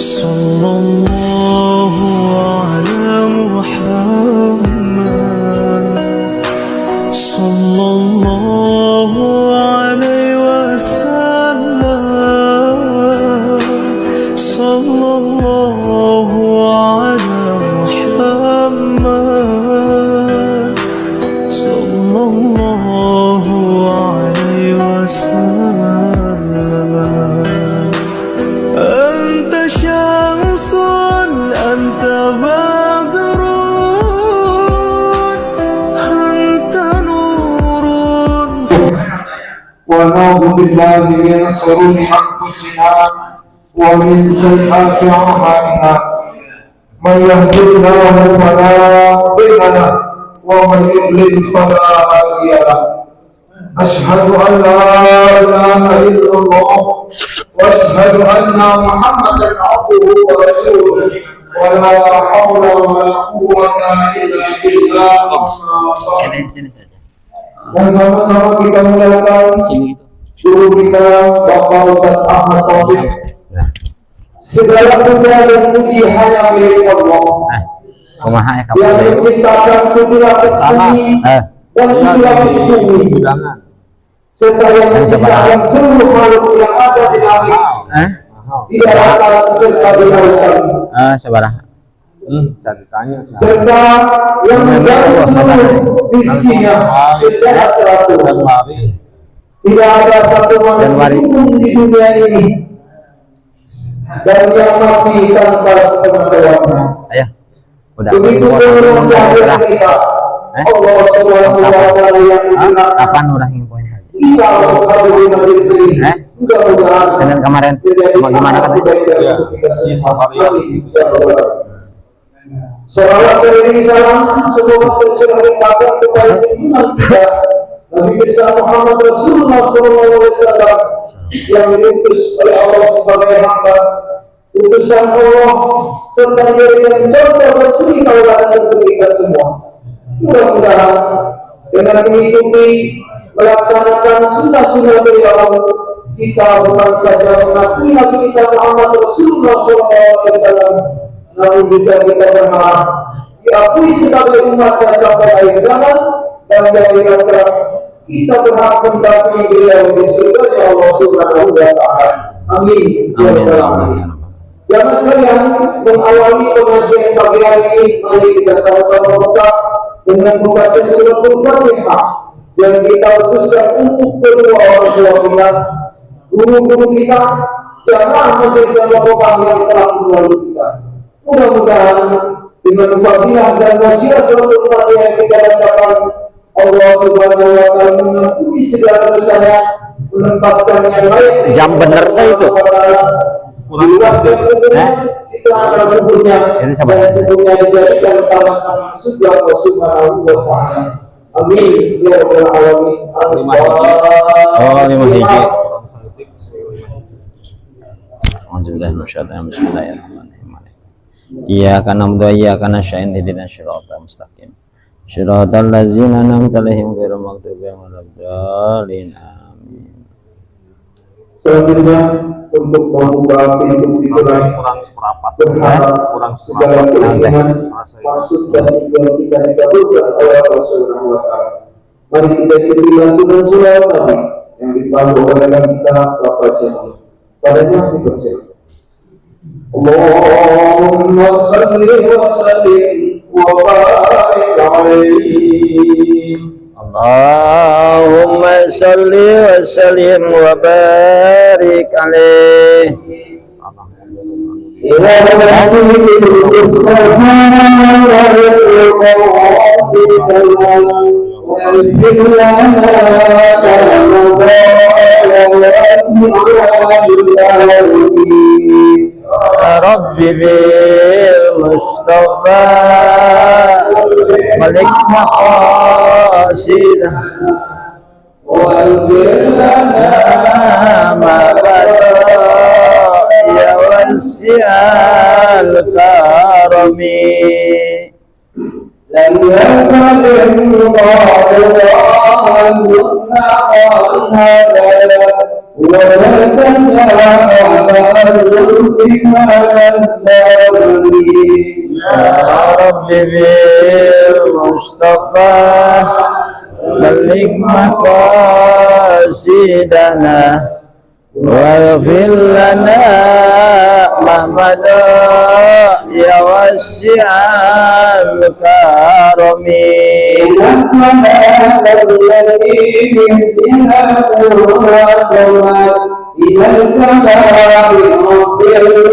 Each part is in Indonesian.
Sallallahu ala Muhammad, sallallahu alaihi wasallam, sallallahu ala Muhammad, sallallahu alaihi wasallam. Anta syamsun, anta badrun, anta nurun. Wa na'udzu billahi min shururi anfusina wa min sayyiati a'malina. Man yahdihillahu fala mudilla lahu wa man yudlil fala hadiya lahu. Ashhadu an la ilaha illallah wa ashhadu anna Muhammadan abduhu wa rasuluh. Wa la hawla wa la quwwata illa billah. Dan sama-sama kita muliakan guru kita Bapak Ustaz Ahmad Taufik. Segala puja dan puji hanya milik Allah yang menciptakan 7 lapis bumi dan 7 lapis bumi, serta yang menciptakan seluruh makhluk yang ada di langit, di daratan serta di lautan, serta yang mengganti seluruh rizkinya secara teratur. Tidak ada satu makhluk pun di dunia ini dan yang mati tanpa sepengetahuannya. Begitu pun kehadiran kita, Allah Subhanahu wa Ta'ala yang digunakan kita berkabul di majelis ini. Mudah-mudahan Senin kemarin bagaimana katanya? Salawat dari salam semoga tercurah limpahkan kepada junjungan kita Nabi besar Muhammad Rasulullah SAW yang diutus oleh Allah sebagai hamba, utusan Allah, serta menjadikan contoh dan suri tauladan untuk kita semua. Mudah-mudahan dengan mengikuti melaksanakan sunnah-sunnah beliau, kita bukan saja mengakui Nabi kita Muhammad Rasulullah SAW, namun juga kita berharap diakui sebagai umatnya sampai akhir zaman, dan dari akhirat kita berhak mendampingi beliau di surga Allah Subhanahu wa Ta'ala. Amin. Jamaah sekalian, mengawali pengajian pagi hari ini, mari kita sama-sama buka dengan membaca suratul Fatihah yang kita khususkan untuk kedua orang tua kita, guru-guru kita, jamaah majelis al-Qur'an yang telah menolong kita. Mudah-mudahan dengan fadilah dan wasilah suratul Fatihah yang kita bacakan, Allah Subhanahu wa Ta'ala mengampuni segala dosanya, menempatkan yang layak Jam bener itu diluaskan kuburnya, diterangkan kuburnya, dan kuburnya dijadikan taman-taman surga Allah Subhanahu wa Ta'ala. Amin ya rabbal alamin. Bismillahirrahmanirrahim. Iyyaka na'budu wa iyyaka nasta'in ihdinas siratal mustaqim. Shiratal ladzina an'amta 'alaihim ghairil maghdubi 'alaihim waladdallin. Amin. Selanjutnya untuk membuka pintu digerai berharap segala keinginan, maksud dan tujuan kita dikabulkan oleh Allah Subhanahu wa Ta'ala. Mari kita ikuti lantunan surah Nabi yang dipandu oleh kita Bapak Jamal. Padanya dipersilakan. Allahumma salli wa sallim wa barik alaihi. Allahumma salli wa sallim wa barik alaih. Rabbi bil Mustafa Malik maqasidah wal-bir lana ma ya wasi'al karami lam yakun ولا تزال بما الزمن يا رب بالمصطفى بلغ مقاصدنا واغفر لنا ما مضى يا واسع الكرم الذي من سنة الرحمة إلى الكمال رب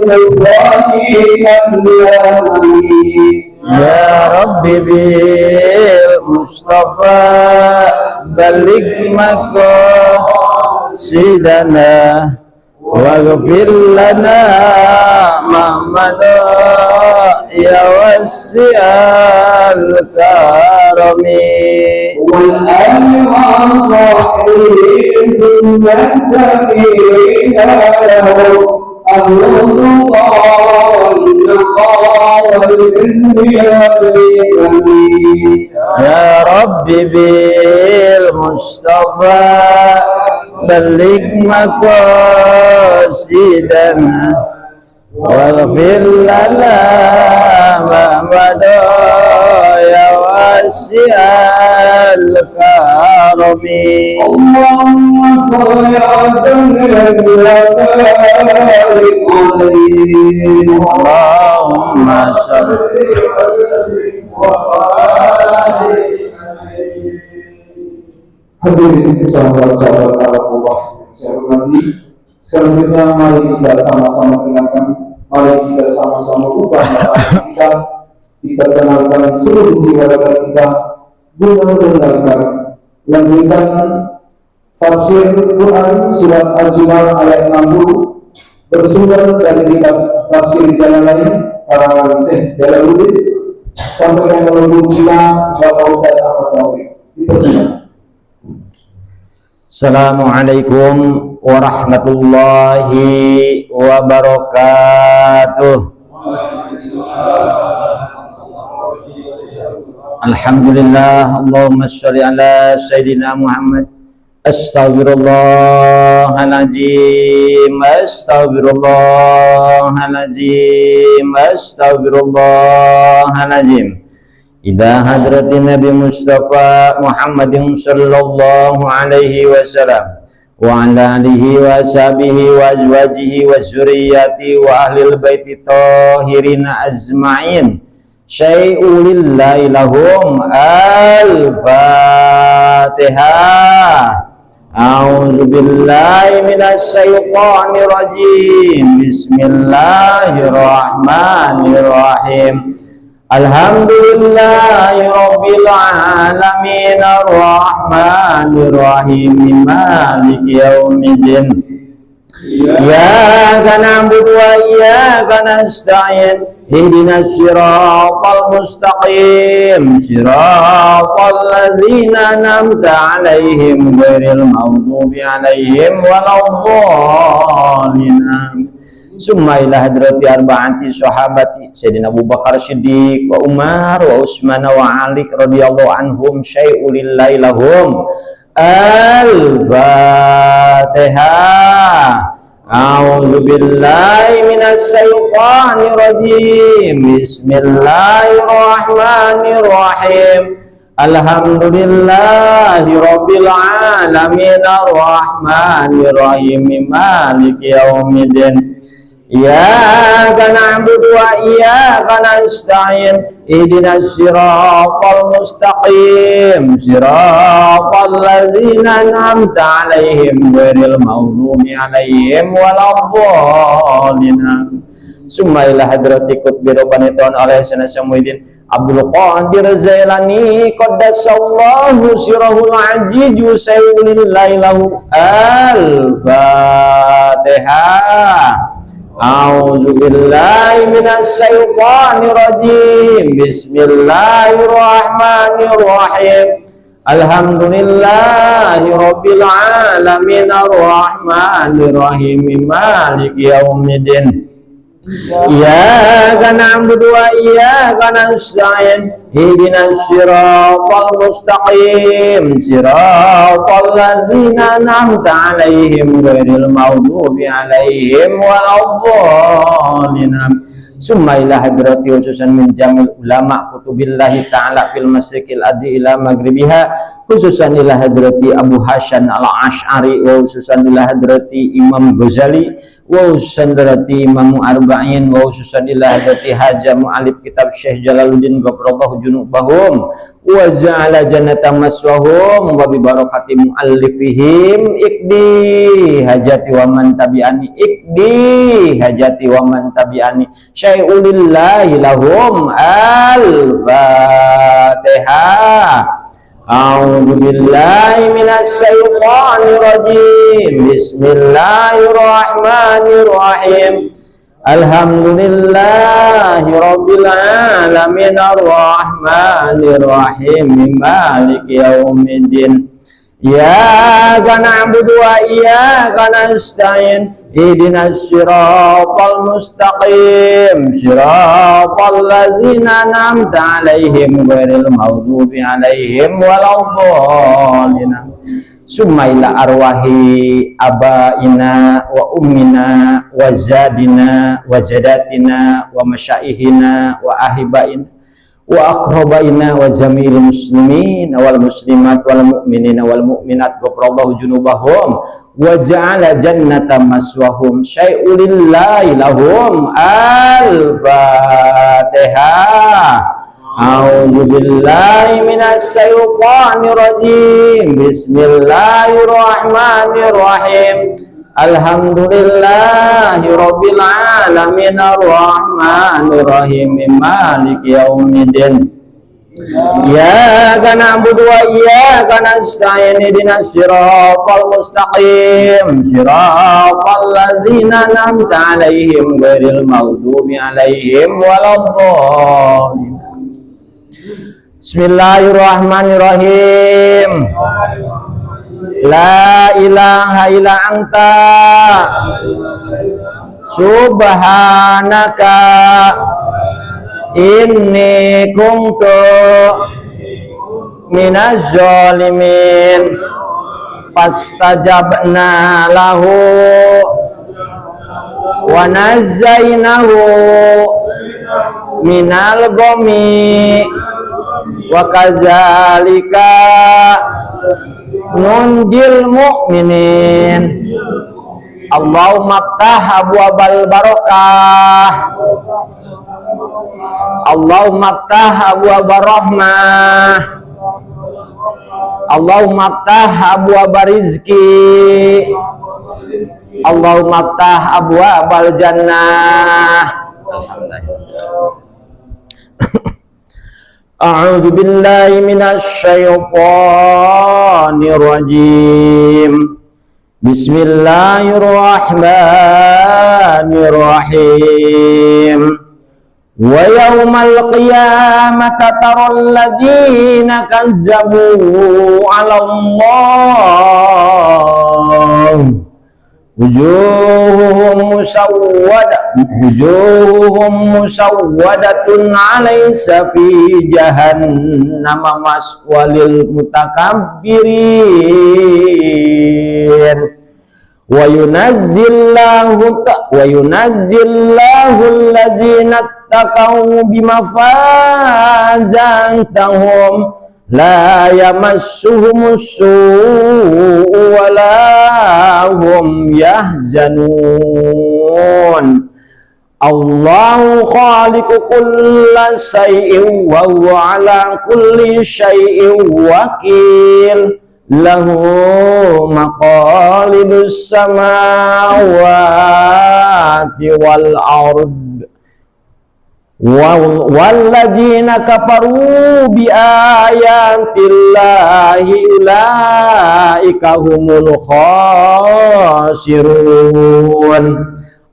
الإبراهيم يا رب بالمصطفى بلغ مقاصدنا واغفر لنا ما مضى يا واسع الكرم والآل وصحبه ثم التابعين له أهل يا رب بالمصطفى بلغ مقاصدنا واغفر لنا ما مضى يا واسع الكرم اللهم صل وسلم وبارك عليه اللهم صل Hadirin sahabat-sahabat Allah yang saya hormati, selanjutnya mari kita sama-sama dengarkan, mari kita sama-sama ubah kita kenalkan seluruh jiwa kita guna mendengarkan lanjutan tafsir Quran surat Az-Zumar ayat 60 bersumber dari kitab tafsir Jalalain karangan Syekh Jalaluddin sampai yang menuju kita Bapak Ustaz Ahmad Taufik. Dipersilakan. Assalamualaikum warahmatullahi wabarakatuh. Alhamdulillah, Allahumma sholli ala Sayyidina Muhammad. Astaghfirullahaladzim, astaghfirullahaladzim, astaghfirullahaladzim. Ila hadratin Nabi Mustafa Muhammadin sallallahu alaihi wasallam wa ala alihi wa sahbihi wa azwajihi wa zuriyati wa ahlil baiti tahirin azma'in syai'u lillahi lahum al-fatihah. A'udzu billahi minas syaitonir rajim. Bismillahirrahmanirrahim. Alhamdulillahi rabbil alamin arrahmanir rahim maliki yaumiddin iyyaka na'budu wa iyyaka nasta'in ihdinas siratal mustaqim siratal ladzina an'amta 'alaihim ghairil maghdubi 'alaihim waladdallin. Summa ila hadrati arba'ati sahabati Sayyidina Abu Bakar Siddiq wa Umar wa Utsman wa Ali radhiyallahu anhum syai'u lillahi lahum al-Fatihah. A'udzu billahi minas syaitonir rajim. Bismillahirrahmanirrahim. Alhamdulillahi rabbil alamin arrahmanir rahim maliki yaumiddin. Iyyaka na'budu wa iyyaka nasta'in ihdinas siratal mustaqim siratal ladzina an'amta 'alaihim ghairil maghdubi 'alaihim waladdallin. Summa ila hadrati qutbi rabbaniton alaihi sanasamuddin Abdul Qadir Zailani qaddasallahu sirahul ajid yusayyidillahi lahu al-Fatihah. A'udzu billahi minasy syaithanir rajim. Bismillahirrahmanirrahim. Alhamdulillahi rabbil alamin arrahmanir rahim maliki yaumiddin. Iyyaka na'budu wa iyyaka nasta'in ihdinas siratal mustaqim siratal ladzina an'amta 'alaihim ghairil maghdubi 'alaihim waladdallin. Summa ila hadrati khususan min jamil ulama kutubillahi ta'ala fil masyrikil adi ila maghribiha khususan ila hadrati Abu Hasan al-Ash'ari wa khususan ila hadrati Imam Ghazali wa khususan hadrati Imam Arba'in wa khususan ila hadrati Haja mu'alif kitab Syekh Jalaluddin Ghafarallahu junubahum wa ja'ala jannata maswahum wa bi barakati mu'allifihim ikdi hajati wa man tabi'ani ikdi hajati wa man tabi'ani syai'ulillahi lahum al-Fatihah. A'udzu billahi minasy syaithanir rajim. Bismillahirrahmanirrahim. Alhamdulillahi rabbil alamin arrahmanir rahim maliki yaumiddin. Iyyaka na'budu wa iyyaka nasta'in ihdinas siratal mustaqim siratal ladzina an'amta 'alaihim ghairil maghdubi 'alaihim waladdallin. Summa ila arwahi abaina wa ummina wa zadina wa zadatina wa masyaihina wa ahibaina wa aqrabaina wa zamil muslimin wal muslimat wal mu'minina wal mu'minat ghafarallahu junubahum wa ja'ala jannata maswahum syai'ulillahi lahum al-Fatihah. A'udzu billahi minasy syaithanir rajim. Bismillahirrahmanirrahim. Alhamdulillahi rabbil alamin arrahmanir rahim maliki yaumiddin. Iyyaka na'budu wa iyyaka nasta'in ihdinas siratal mustaqim siratal ladzina an'amta 'alaihim ghairil maghdubi 'alaihim waladdallin. Bismillahirrahmanirrahim. La ilaha illa anta subhanaka inni kuntu minaz zalimin. Fastajabna lahu wa nazzainahu minal ghammi wa kadzalika nunjil mu'minin. Allahumma ftah abwabal barakah, Allahumma ftah abwabar rahmah, Allahumma ftah abwabar rizki, Allahumma ftah abwabal jannah. Alhamdulillah. A'udzu billahi minasy syaithanir rajim. Bismillahirrahmanirrahim. Wa yaumal qiyamati taral ladzina kazzabu 'ala Allah wujuhuhum musawwadatun 'alaysa fi jahannam maswalil mutakabbirin. Wa yunazzillahu alladzina taqaw bimafazantahum la yamassuhumus su'u wa la hum yahzanun. Allahu khaliqu kulla syai'in wa huwa ala kulli syai'in wakil. Lahu maqalidus samawati wal ard. Walladzina kafaru bi ayatillahi ulaika humul khasirun.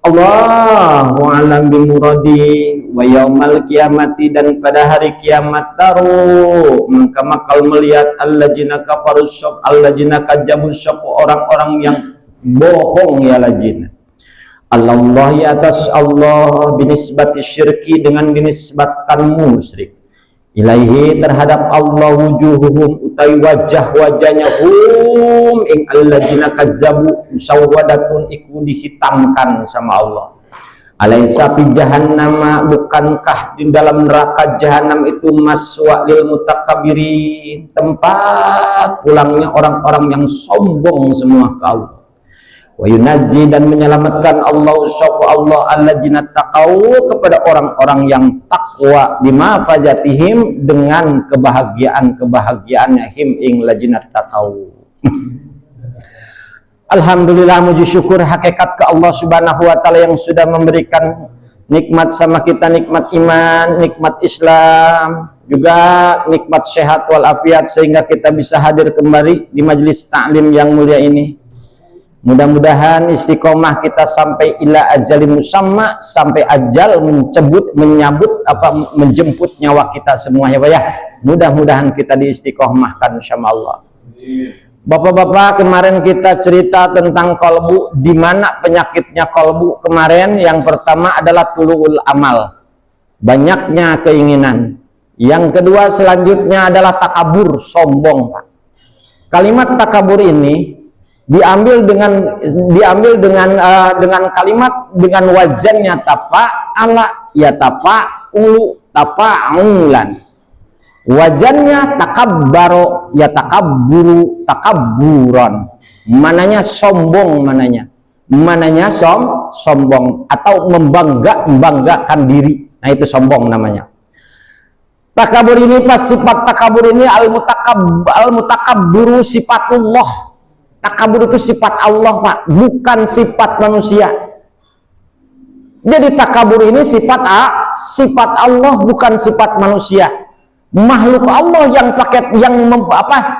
Allahu a'lam bimuradi. Wa yaumal kiamati, dan pada hari kiamat taru maka makal melihat alladzina kafaru sab alladzina kadzabu sab orang-orang yang bohong ya lajina. Allah atas Allah binisbati syirki dengan dinisbatkan musyrik ilaihi terhadap Allah wujuhuhum utai wajah-wajahnya hum ing alladzina kazzabu musawwadatun iku dihitamkan sama Allah. Alaisa fi jahannama, bukankah di dalam neraka jahanam itu maswa lil mutakabbirin, tempat pulangnya orang-orang yang sombong semua ke Allah. Wa yunazzi, dan menyelamatkan Allah syafa Allah alladzina taqau, kepada orang-orang yang takwa bima fajatihim, dengan kebahagiaan-kebahagiaannya him ing ladzina taqau. Alhamdulillah, muji syukur hakikat ke Allah subhanahu wa ta'ala yang sudah memberikan nikmat sama kita, nikmat iman, nikmat Islam, juga nikmat sehat walafiat, sehingga kita bisa hadir kembali di majelis ta'lim yang mulia ini. Mudah-mudahan istiqomah kita sampai ila ajalin musamma, sampai ajal menjemput nyawa kita semuanya, Pak ya. Mudah-mudahan kita diistiqomahkan sama Allah. Bapak-bapak, kemarin kita cerita tentang kolbu, di mana penyakitnya kolbu kemarin. Yang pertama adalah tuluul amal, banyaknya keinginan. Yang kedua selanjutnya adalah takabur, sombong, Pak. Kalimat takabur ini diambil dengan kalimat dengan wazannya tafa'ala ya tafa'ulu tafa'ulan. Wazannya takabbaro ya takabburu takabburon. Mananya sombong, mananya sombong atau membanggakan diri. Nah, itu sombong namanya. Takabur ini pas sifat takabur ini al-mutakabburu sifatullah. Takabur itu sifat Allah, Pak, bukan sifat manusia. Jadi takabur ini sifat Allah, bukan sifat manusia. Makhluk Allah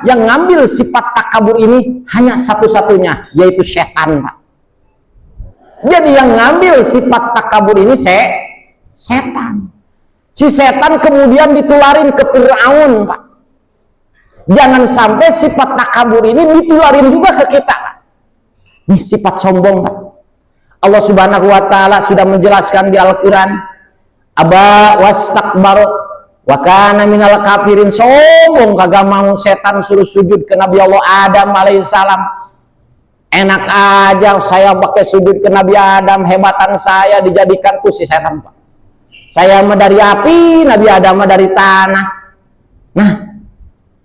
yang ngambil sifat takabur ini hanya satu-satunya, yaitu setan, Pak. Jadi yang ngambil sifat takabur ini setan. Si setan kemudian ditularin ke Fir'aun, Pak. Jangan sampai sifat takabur ini ditularin juga ke kita, Pak. Ini sifat sombong, Pak. Allah subhanahu wa ta'ala sudah menjelaskan di Al-Quran, aba wastakbaru wa kana minal kafirin, sombong, kagak mau setan suruh sujud ke Nabi Allah Adam alaihissalam. Enak aja saya pakai sujud ke Nabi Adam, hebatan saya dijadikan tuh si setan, Pak. Saya mah dari api, Nabi Adam mah dari tanah. Nah,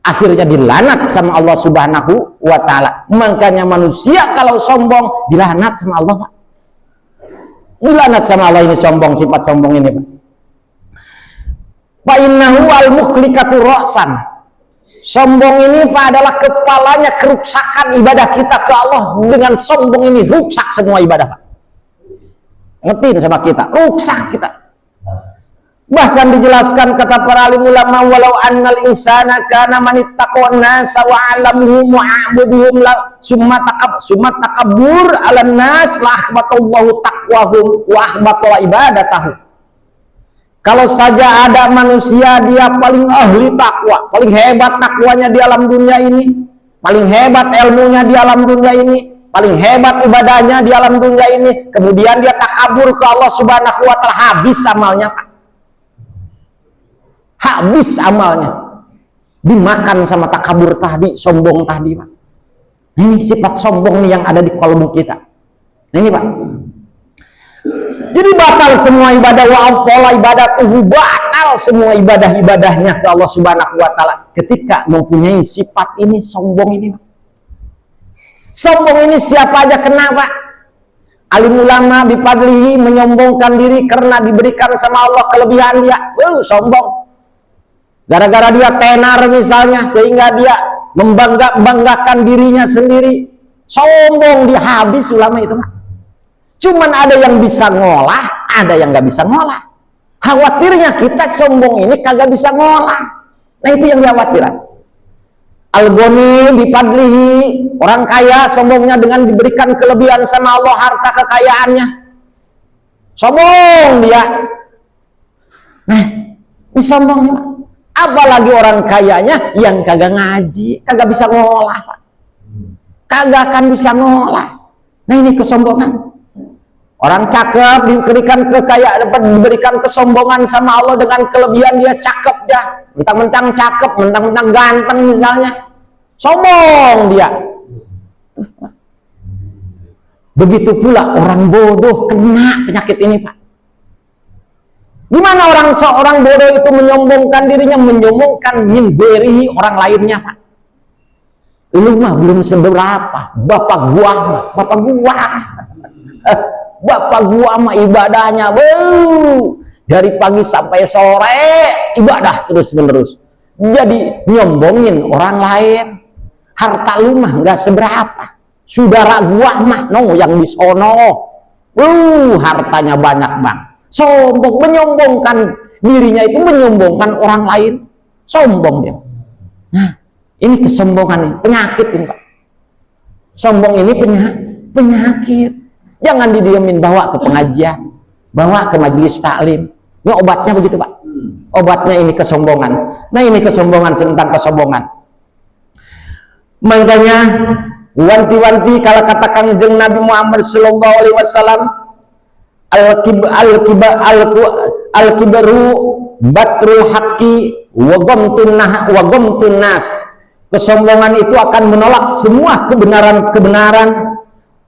akhirnya dilanat sama Allah subhanahu wa ta'ala. Makanya manusia kalau sombong dilanat sama Allah, Pak. Dilanat sama Allah ini sombong, sifat sombong ini, Pak. Fa'innahu al-mukhlikatu ra'san. Sombong ini, Pak, adalah kepalanya kerusakan ibadah kita ke Allah. Dengan sombong ini rusak semua ibadah, Pak. Ngetin sama kita, rusak kita. Bahkan dijelaskan kata para alim ulama, walau annal insana kana manittaqan nasa wa 'alamuhum wa 'abuduhum la summa takabbur 'alan nas la ahbatallahu taqwahum wa ahbata ibadatahu. Kalau saja ada manusia dia paling ahli takwa, paling hebat takwanya di alam dunia ini, paling hebat ilmunya di alam dunia ini, paling hebat ibadahnya di alam dunia ini, kemudian dia takabur ke Allah subhanahu wa ta'ala, habis amalnya, Pak. Habis amalnya, dimakan sama takabur tadi, sombong tadi, Pak. Nah, ini sifat sombong nih yang ada di kolbu kita. Nah, ini, Pak. Jadi batal semua ibadah, wa'apola ibadah tuh, batal semua ibadah-ibadahnya ke Allah subhanahu wa ta'ala ketika mempunyai sifat ini, sombong ini, Pak. Sombong ini siapa aja kena, Pak. Alim ulama bipadlihi, menyombongkan diri karena diberikan sama Allah kelebihan dia, sombong. Gara-gara dia tenar misalnya, sehingga dia membanggakan dirinya sendiri, sombong, dia habis ulama itu, Pak. Cuman ada yang bisa ngolah, ada yang nggak bisa ngolah. Khawatirnya kita sombong ini kagak bisa ngolah. Nah, itu yang dikhawatirkan. Al-Ghani bipadlihi, orang kaya sombongnya dengan diberikan kelebihan sama Allah harta kekayaannya, sombong dia. Nah, ini sombongnya, Pak. Apalagi orang kayanya yang kagak ngaji, kagak bisa ngolah, Pak. Kagak akan bisa ngolah. Nah, ini kesombongan. Orang cakep diberikan kekayaan, diberikan kesombongan sama Allah dengan kelebihan dia cakep dah, mentang-mentang cakep, mentang-mentang ganteng misalnya, sombong dia. Begitu pula orang bodoh kena penyakit ini, Pak. Gimana seorang bodoh itu menyombongkan dirinya, menyombongkan, memberi orang lainnya, Pak. Lu mah belum seberapa, bapak gua mah ibadahnya dari pagi sampai sore ibadah terus menerus. Jadi nyombongin orang lain. Harta lu mah nggak seberapa. Saudara gua mah yang di sono, hartanya banyak bang. Sombong, menyombongkan dirinya itu menyombongkan orang lain. Sombong dia. Nah, ini kesombongan ini, penyakit ini, Pak. Sombong ini penyakit. Jangan didiemin, bawa ke pengajian, bawa ke majelis taklim. Ini obatnya begitu, Pak. Obatnya ini kesombongan. Nah, ini kesombongan, tentang kesombongan. Makanya wanti-wanti kalau katakan jeng Nabi Muhammad sallallahu alaihi wasallam, al-kibaru batrul haqqi wa ghamtun nas. Kesombongan itu akan menolak semua kebenaran.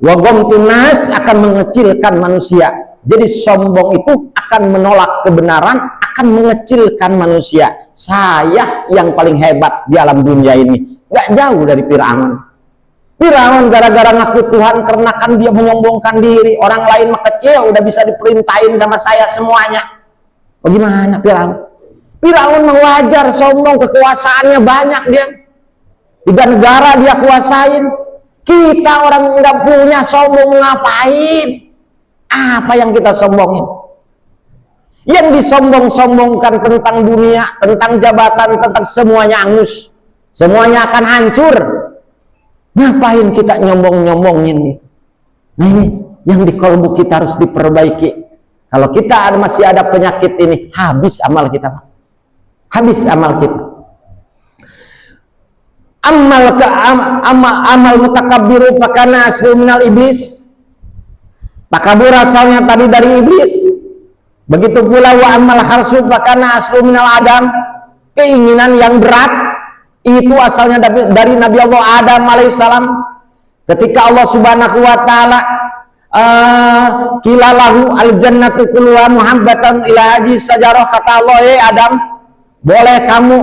Wa ghamtun nas akan mengecilkan manusia. Jadi sombong itu akan menolak kebenaran, akan mengecilkan manusia. Saya yang paling hebat di alam dunia ini, gak jauh dari Firaun. Firaun gara-gara ngaku Tuhan karena kan dia menyombongkan diri. Orang lain mah kecil, udah bisa diperintahin sama saya semuanya. Bagaimana Firaun? Firaun mah wajar sombong, kekuasaannya banyak dia. 3 negara dia kuasain. Kita orang nggak punya, sombong ngapain? Apa yang kita sombongin? Yang disombong-sombongkan tentang dunia, tentang jabatan, tentang semuanya angus. Semuanya akan hancur. Ngapain kita nyombong-nyombongin nih? Nah ini yang di kolbu kita harus diperbaiki. Kalau kita masih ada penyakit ini, habis amal kita, Pak. Habis amal kita. Amal mutakabbiru fakana asli minal iblis. Takabur asalnya tadi dari iblis. Begitu pula wa amal harsu fakana asli minal adam. Keinginan yang berat itu asalnya dari Nabi Allah Adam alaihissalam. Ketika Allah subhanahu wa ta'ala kilalahu al-jannatu kulluha muhabbatan ila haji sajarah, kata Allah, Adam, boleh kamu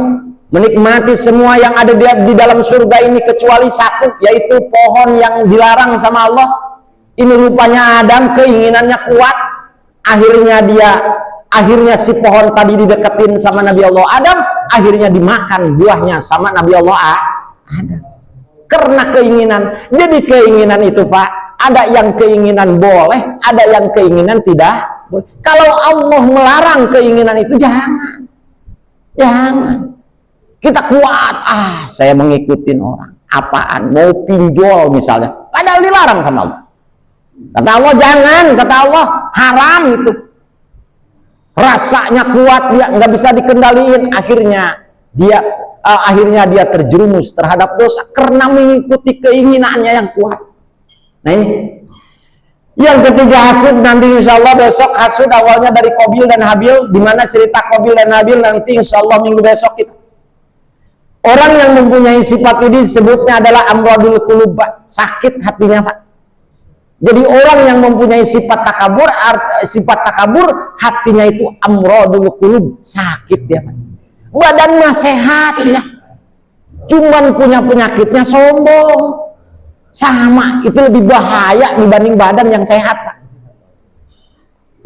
menikmati semua yang ada di dalam surga ini kecuali satu, yaitu pohon yang dilarang sama Allah. Ini rupanya Adam keinginannya kuat, akhirnya si pohon tadi dideketin sama Nabi Allah Adam, akhirnya dimakan buahnya sama Nabi Allah Adam. Karena keinginan. Jadi keinginan itu, Pak, ada yang keinginan boleh, ada yang keinginan tidak boleh. Kalau Allah melarang keinginan itu, jangan. Kita kuat, saya mengikutin orang. Apaan? Mau pinjol misalnya. Padahal dilarang sama Allah. Kata Allah jangan, kata Allah haram itu. Rasanya kuat, dia nggak bisa dikendaliin. Akhirnya dia terjerumus terhadap dosa karena mengikuti keinginannya yang kuat. Nah ini. Yang ketiga hasud, nanti insya Allah besok hasud awalnya dari Qabil dan Habil. Dimana cerita Qabil dan Habil nanti insya Allah minggu besok kita. Orang yang mempunyai sifat ini sebutnya adalah amradul qulub, sakit hatinya, Pak. Jadi orang yang mempunyai sifat takabur, hatinya itu amradul qulub, sakit dia, Pak. Badannya sehat ya, cuman punya penyakitnya sombong. Sama, itu lebih bahaya dibanding badan yang sehat, Pak.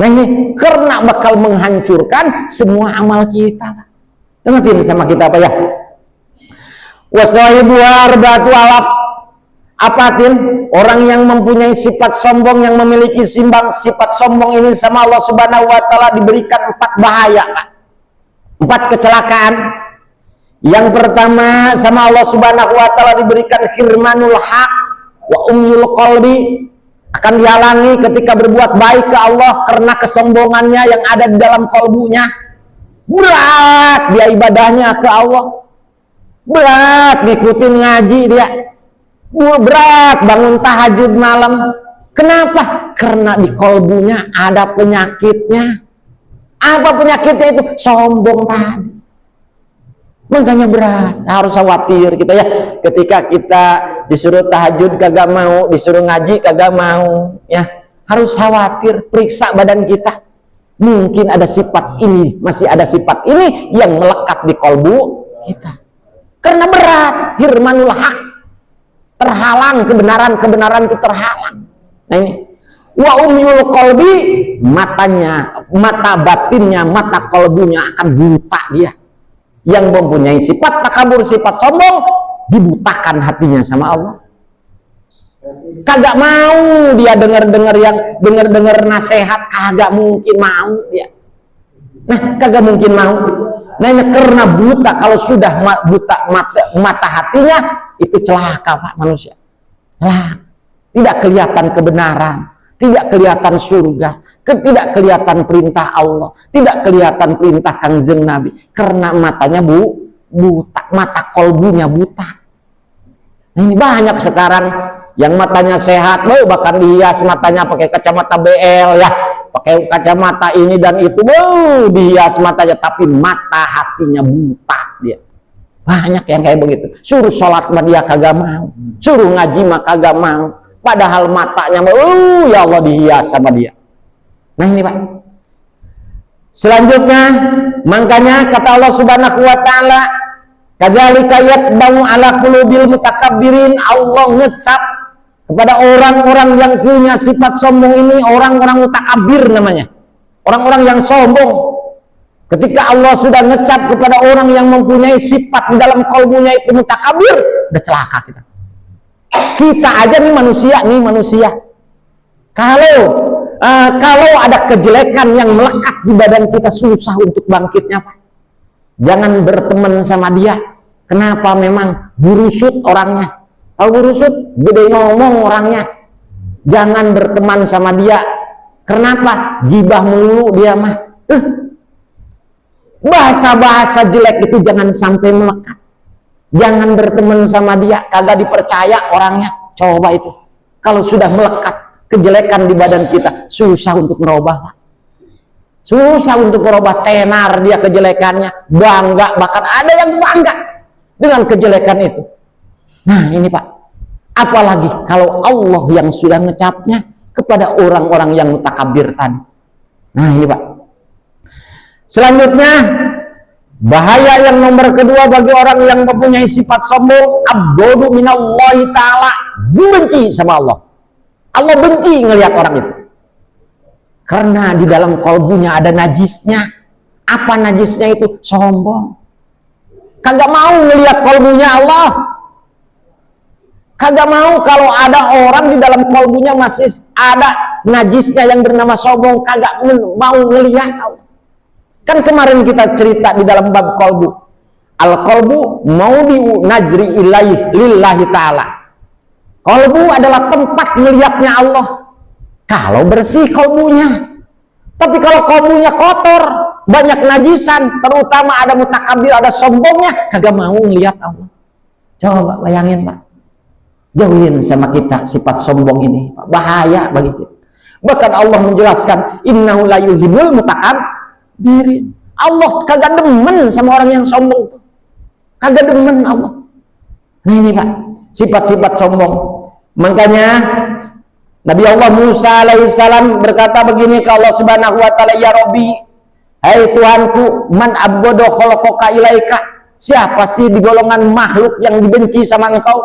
Nah ini karena bakal menghancurkan semua amal kita, Pak. Ingatin sama kita apa ya? Waswahibu arba'atu alaf. Apatin? Orang yang mempunyai sifat sombong, yang memiliki sifat sombong ini sama Allah Subhanahu wa ta'ala diberikan 4 bahaya, 4 kecelakaan. Yang pertama sama Allah Subhanahu wa ta'ala diberikan khirmanul haq wa umyul qalbi, akan dihalangi ketika berbuat baik ke Allah karena kesombongannya yang ada di dalam kalbunya. Berat dia ibadahnya ke Allah. Berat ngikutin ngaji dia, berat bangun tahajud malam, Kenapa? Karena di kolbunya ada penyakitnya. Apa penyakitnya itu? Sombong tadi. Makanya berat, harus khawatir kita ya. Ketika kita disuruh tahajud kagak mau, disuruh ngaji kagak mau, ya harus khawatir, periksa badan kita. Mungkin ada sifat ini, masih ada sifat ini yang melekat di kolbu kita. Karena berat, hirmanul haq, terhalang kebenaran itu terhalang. Nah ini, wa umyul kolbi, matanya, mata batinnya, mata kolbunya akan buta dia. Yang mempunyai sifat takabur, sifat sombong, dibutakan hatinya sama Allah. Kagak mau dia dengar nasihat, kagak mungkin mau dia. Nah, kagak mungkin mau. Nah, ini karena buta. Kalau sudah buta mata hatinya, itu celaka Pak manusia. Celaka. Tidak kelihatan kebenaran, tidak kelihatan surga, tidak kelihatan perintah Allah, tidak kelihatan perintah Kangjeng Nabi, karena matanya buta, mata kolbunya buta. Nah, ini banyak sekarang yang matanya sehat, bahkan dihias matanya pakai kacamata BL ya, pakai kacamata ini dan itu, dihias matanya, tapi mata hatinya buta dia. Banyak yang kayak begitu. Suruh sholat mah dia kagak mau, suruh ngaji mah kagak mau, padahal matanya ya Allah dihias sama dia. Nah ini Pak. Selanjutnya, makanya kata Allah Subhanahu wa taala, kadzalika yatba'u ala qulubil mutakabbirin, Allah ngecap kepada orang-orang yang punya sifat sombong ini, orang-orang mutakabbir namanya. Orang-orang yang sombong. Ketika Allah sudah ngecap kepada orang yang mempunyai sifat di dalam kalbunya itu mutakabbir, udah celaka kita. Kita aja nih manusia. Kalau ada kejelekan yang melekat di badan kita, susah untuk bangkitnya Pak. Jangan berteman sama dia. Kenapa? Memang burusut orangnya. Tahu burusut? Gede ngomong orangnya. Jangan berteman sama dia. Kenapa? Gibah melulu dia mah. Bahasa-bahasa jelek itu jangan sampai melekat. Jangan berteman sama dia. Kagak dipercaya orangnya. Coba itu. Kalau sudah melekat kejelekan di badan kita, susah untuk merubah Pak. Susah untuk merubah, tenar dia kejelekannya, bangga, bahkan ada yang bangga dengan kejelekan itu. Nah ini Pak, apalagi kalau Allah yang sudah ngecapnya kepada orang-orang yang mutakabbir tadi. Nah ini Pak. Selanjutnya, bahaya yang nomor kedua bagi orang yang mempunyai sifat sombong, abgodu minallahi ta'ala, dibenci sama Allah. Allah benci ngelihat orang itu. Karena di dalam kalbunya ada najisnya. Apa najisnya itu? Sombong. Kagak mau ngelihat kalbunya Allah. Kagak mau kalau ada orang di dalam kalbunya masih ada najisnya yang bernama sombong, kagak mau ngelihat Allah. Kan kemarin kita cerita di dalam bab kalbu. Al-qalbu maudi'u najri ilaih lillahi ta'ala. Kalbu adalah tempat melihatnya Allah. Kalau bersih kalbunya. Tapi kalau kalbunya kotor, banyak najisan, terutama ada mutakabbir, ada sombongnya, kagak mau melihat Allah. Coba bayangin Pak. Jauhin sama kita sifat sombong ini, Pak. Bahaya bagi kita. Bahkan Allah menjelaskan, innahu la yuhibbul mutakabbirin. Allah kagak demen sama orang yang sombong. Kagak demen Allah. Nah ini Pak, sifat-sifat sombong. Makanya Nabi Allah Musa alaihissalam berkata begini ke Allah Subhanahu wa taala, ya Rabbi, hai Tuhanku, man abgodo kholokoka ilaika, siapa sih di golongan makhluk yang dibenci sama engkau?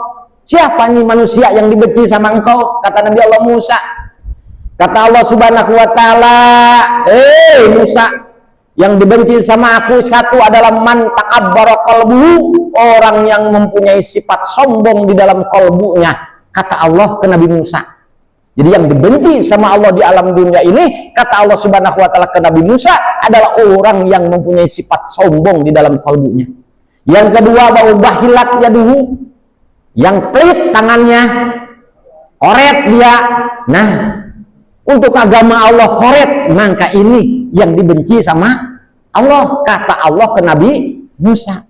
Siapa nih manusia yang dibenci sama engkau? Kata Nabi Allah Musa. Kata Allah Subhanahu wa taala, Musa, yang dibenci sama aku satu adalah man takabbara qalbuhu, orang yang mempunyai sifat sombong di dalam kalbunya. Kata Allah ke Nabi Musa. Jadi yang dibenci sama Allah di alam dunia ini, kata Allah Subhanahu wa taala ke Nabi Musa, adalah orang yang mempunyai sifat sombong di dalam kalbunya. Yang kedua, bau bahilat yaduhu, yang pelit tangannya, koret dia. Nah, untuk agama Allah koret, maka ini yang dibenci sama Allah, kata Allah ke Nabi Musa.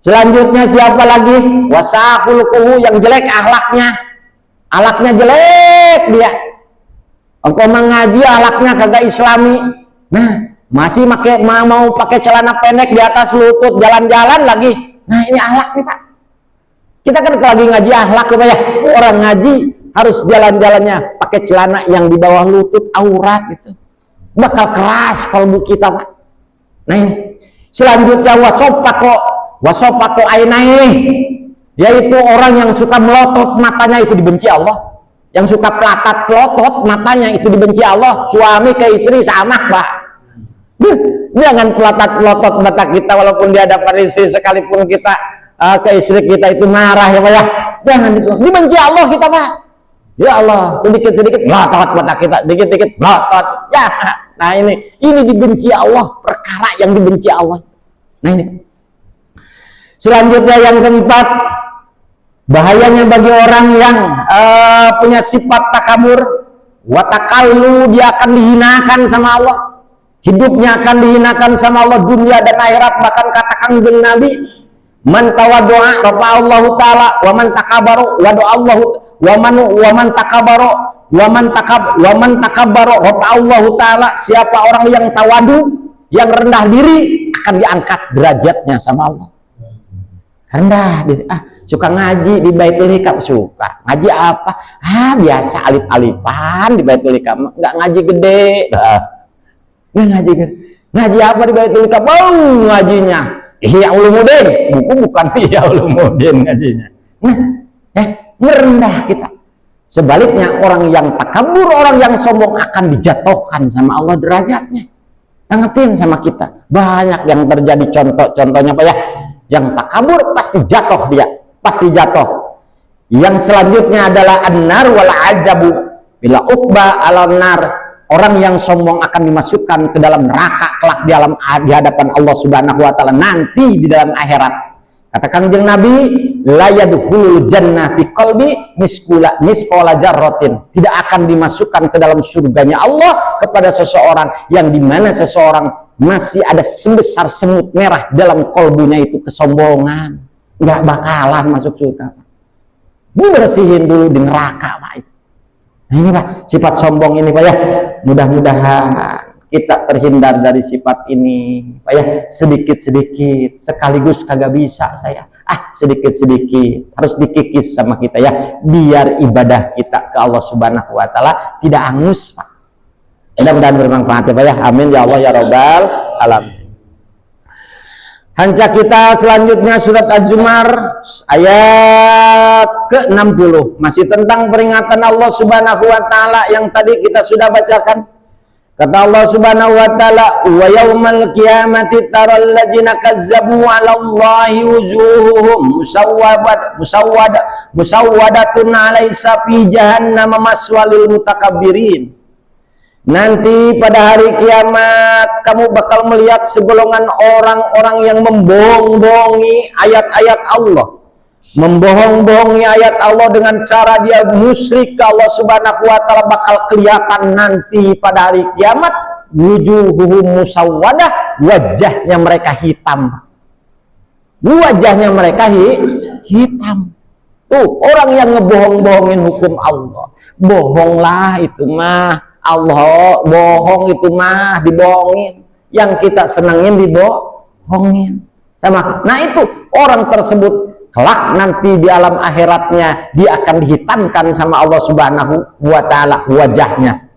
Selanjutnya siapa lagi? Wasahulukuhu, yang jelek akhlaknya. Akhlaknya jelek dia. Engkau mengaji akhlaknya kagak islami. Nah, masih mau pakai celana pendek di atas lutut, jalan-jalan lagi. Nah, ini akhlak nih Pak. Kita kan lagi ngaji akhlak ya Pak ya. Orang ngaji harus jalan-jalannya pakai celana yang di bawah lutut, aurat gitu. Bakal keras kalbu kita Pak. Nah ini. Selanjutnya wasopako ainai, yaitu orang yang suka melotot matanya itu dibenci Allah. Yang suka pelotot matanya itu dibenci Allah. Suami ke istri sama Pak. Jangan pelotot mata kita walaupun di hadapan istri, sekalipun kita ke istri kita itu marah ya Pak ya. Jangan dibenci Allah kita Pak. Ya Allah, sedikit-sedikit melotot mata kita, sedikit-sedikit melotot. Ya. Nah ini dibenci Allah, perkara yang dibenci Allah. Nah ini. Selanjutnya yang keempat, bahayanya bagi orang yang punya sifat takabur, watakallu, dia akan dihinakan sama Allah. Hidupnya akan dihinakan sama Allah, dunia dan akhirat. Bahkan kata Kangjeng Nabi, man tawaddu'a rafa'allahu ta'ala wa man takabaru wada'allahu wa man takabaru wa man takabaru rafa'allahu ta'ala. Siapa orang yang tawadu, yang rendah diri, akan diangkat derajatnya sama Allah. Rendah diri. Suka ngaji di Baitul Hikam, suka ngaji apa? Biasa alif-alifan di Baitul Hikam, nggak ngaji gede. Nggak ngaji gede. Ngaji apa di Baitul Hikam? Ngajinya Ihya Ulumuddin, buku bukan Ihya Ulumuddin ngajinya. Merendah kita. Sebaliknya orang yang takabur, orang yang sombong akan dijatuhkan sama Allah derajatnya. Tangetin sama kita. Banyak yang terjadi, contohnya Pak ya. Yang takabur pasti jatuh dia, pasti jatuh. Yang selanjutnya adalah an-nar wal ajabu bila uqba al-nar. Orang yang sombong akan dimasukkan ke dalam neraka kelak di hadapan Allah Subhanahu wa taala nanti di dalam akhirat. Kata Kangjeng Nabi, la yadkhulul jannah bi qalbi misqala jarratin. Tidak akan dimasukkan ke dalam surganya Allah kepada seseorang yang dimana seseorang masih ada sebesar semut merah dalam kolbunya, itu kesombongan. Nggak bakalan masuk surga. Dibersihin dulu di neraka Pak. Nah ini Pak, sifat sombong ini Pak ya. Mudah-mudahan kita terhindar dari sifat ini Pak ya. Sedikit-sedikit, sekaligus kagak bisa saya. Sedikit-sedikit harus dikikis sama kita ya, biar ibadah kita ke Allah Subhanahu wa taala tidak angus Pak. Mudah-mudahan bermanfaat ya Pak ya. Amin ya Allah ya Rabbal alamin. Hanca kita selanjutnya surat Az-Zumar ayat ke-60, masih tentang peringatan Allah Subhanahu wa taala yang tadi kita sudah bacakan. Kata Allah Subhanahu wa taala, wa yaumal qiyamati taral ladzina kazzabu 'ala Allahi wujuhuhum musawwadatun 'alaisa fi jahannam maswalil mutakabbirin. Nanti pada hari kiamat kamu bakal melihat segolongan orang-orang yang membohong-bohongi ayat-ayat Allah, membohong-bohongi ayat Allah dengan cara dia musyrik ke Allah Subhanahu wa taala. Bakal kelihatan nanti pada hari kiamat wujuhuhum musawwadah, wajahnya mereka hitam. Wajahnya mereka hitam. Tuh, orang yang ngebohong-bohongin hukum Allah. Bohonglah itu mah. Allah bohong itu mah dibohongin. Yang kita senangin dibohongin sama. Nah itu orang tersebut kelak nanti di alam akhiratnya dia akan dihitamkan sama Allah Subhanahu wa taala wajahnya.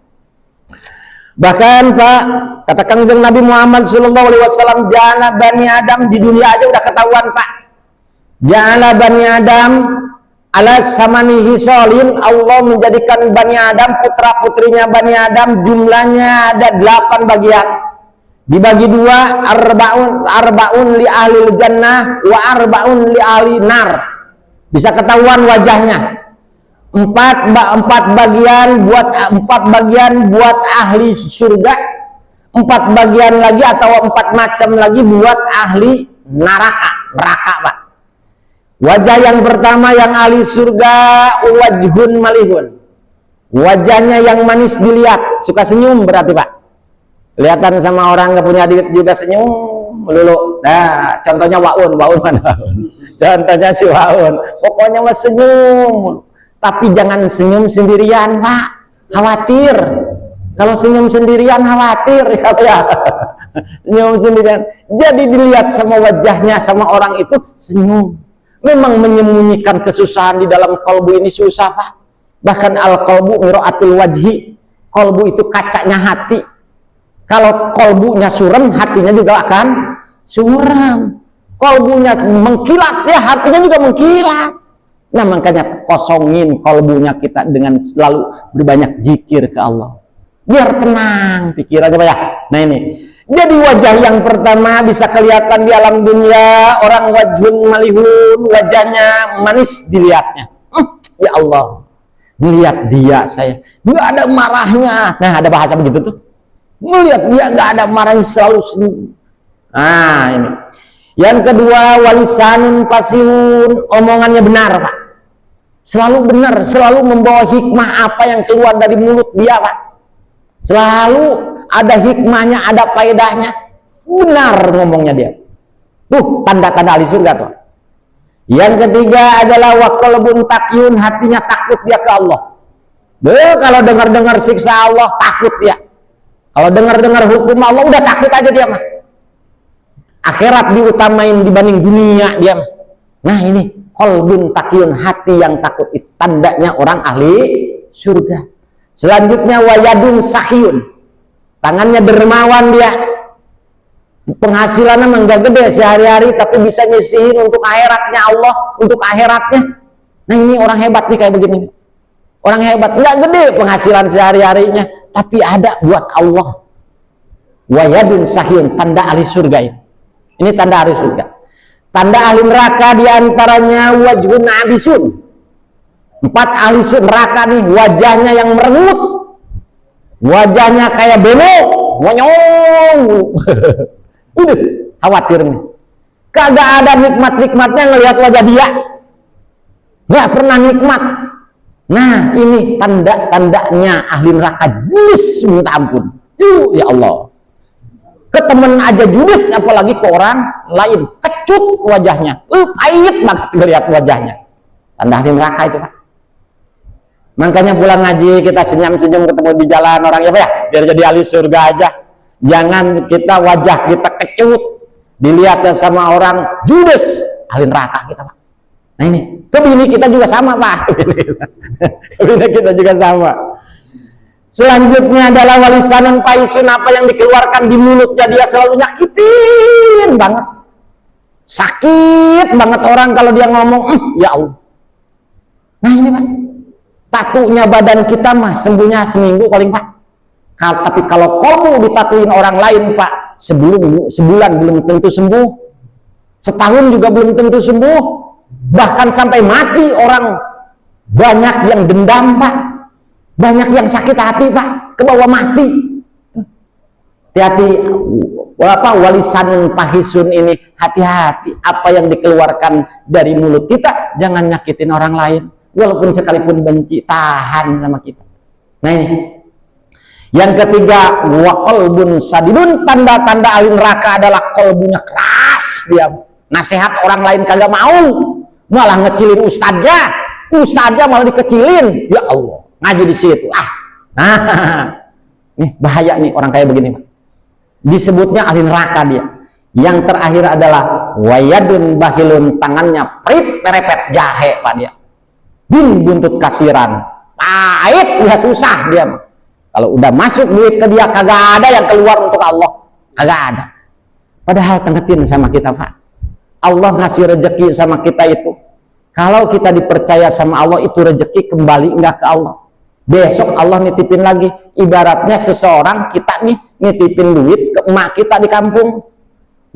Bahkan Pak, kata Kangjeng Nabi Muhammad sallallahu alaihi wasallam, ja'ala bani Adam, di dunia aja udah ketahuan Pak. Ja'ala bani Adam ala samanihi solin, Allah menjadikan Bani Adam, putra-putrinya Bani Adam jumlahnya ada 8 bagian. Dibagi 2, arba'un li ahli jannah wa arba'un li ahli nar. Bisa ketahuan wajahnya. 4 bagian buat ahli surga, 4 bagian lagi atau 4 macam lagi buat ahli neraka Pak. Wajah yang pertama yang ahli surga, wajhun malihun. Wajahnya yang manis dilihat, suka senyum berarti Pak. Kelihatan sama orang nggak punya duit juga senyum melulu. Nah, contohnya Waun mana? Contohnya si Waun. Pokoknya mah senyum. Tapi jangan senyum sendirian Pak. Khawatir. Kalau senyum sendirian khawatir ya. Senyum sendirian. Jadi dilihat sama wajahnya sama orang itu senyum. Memang menyembunyikan kesusahan di dalam kolbu ini susah, Pak. Bahkan al-qalbu mir'atul wajhi. Kolbu itu kacanya hati. Kalau kolbunya suram, hatinya juga akan suram. Kolbunya mengkilat, ya hatinya juga mengkilat. Nah makanya kosongin kolbunya kita dengan selalu berbanyak zikir ke Allah. Biar tenang pikirannya, Pak ya. Nah ini. Jadi wajah yang pertama bisa kelihatan di alam dunia, orang wajhun malihun, wajahnya manis dilihatnya. Ya Allah, melihat dia saya nggak ada marahnya. Nah ada bahasa begitu tuh, melihat dia nggak ada marahnya, selalu senyum. Nah ini. Yang kedua, walisanun fasihun, omongannya benar, Pak. Selalu benar, selalu membawa hikmah apa yang keluar dari mulut dia, Pak. Selalu ada hikmahnya, ada faedahnya. Benar ngomongnya dia. Tuh tanda-tanda ahli surga tuh. Yang ketiga adalah wa qalbun taqiyun, hatinya takut dia ke Allah. Kalau dengar-dengar siksa Allah takut dia. Kalau dengar-dengar hukum Allah udah takut aja dia mah. Akhirat diutamain dibanding dunia dia mah. Nah ini qalbun taqiyun, hati yang takut, itu tandanya orang ahli surga. Selanjutnya wayadun sakhiyun, tangannya dermawan dia, penghasilannya memang gak gede sehari-hari tapi bisa nyisihin untuk akhiratnya Allah, untuk akhiratnya. Nah ini orang hebat nih kayak begini, orang hebat, nggak gede penghasilan sehari-harinya tapi ada buat Allah. Wayadun sakhiyun, tanda ahli surga ini tanda ahli surga. Tanda ahli neraka diantaranya wajhun abisun. 4 ahli neraka nih, wajahnya yang merengut, wajahnya kayak beno, monyong. Udah khawatir nih, kagak ada nikmat-nikmatnya ngelihat wajah dia, nggak pernah nikmat. Nah ini tanda-tandanya ahli neraka, judes minta ampun. Ya Allah, ke temen aja judes, apalagi ke orang lain, kecut wajahnya, pahit banget ngelihat wajahnya. Tanda ahli neraka itu, Pak. Makanya pulang ngaji kita senyum-senyum ketemu di jalan orang, ya Pak ya, biar jadi ahli surga aja. Jangan kita wajah kita kecut, dilihatnya sama orang judes, ahli neraka kita, Pak. Nah ini, kebini kita juga sama, Pak. Kebini kita juga sama. Selanjutnya adalah walisanun paisun, apa yang dikeluarkan di mulutnya dia selalu nyakitin banget. Sakit banget orang kalau dia ngomong, ya Allah. Nah ini, Pak. Tatunya badan kita mah sembuhnya seminggu paling, Pak. Tapi kalau kamu ditatuin orang lain, Pak, sebulan belum tentu sembuh, setahun juga belum tentu sembuh, bahkan sampai mati orang. Banyak yang dendam, Pak, banyak yang sakit hati, Pak, ke bawah mati. Hati-hati, walisan pahisun ini, hati-hati apa yang dikeluarkan dari mulut kita, jangan nyakitin orang lain. Walaupun sekalipun benci, tahan sama kita. Nah ini. Yang ketiga, wa qalbun sadidun, tanda-tanda ahli neraka adalah kolbunya keras dia. Nasihat orang lain kagak mau, malah ngecilin ustadznya malah dikecilin. Ya Allah, ngaji di situ. Nih bahaya nih orang kayak begini, Pak. Disebutnya ahli neraka dia. Yang terakhir adalah wayadun bahilun, tangannya perit perepet jahe, Pak dia. Buntut kasiran, pahit, dia susah dia. Kalau udah masuk duit ke dia, kagak ada yang keluar untuk Allah, kagak ada. Padahal tengetin sama kita, Pak. Allah ngasih rejeki sama kita itu. Kalau kita dipercaya sama Allah, itu rejeki kembali enggak ke Allah. Besok Allah nitipin lagi. Ibaratnya seseorang, kita nih nitipin duit ke emak kita di kampung.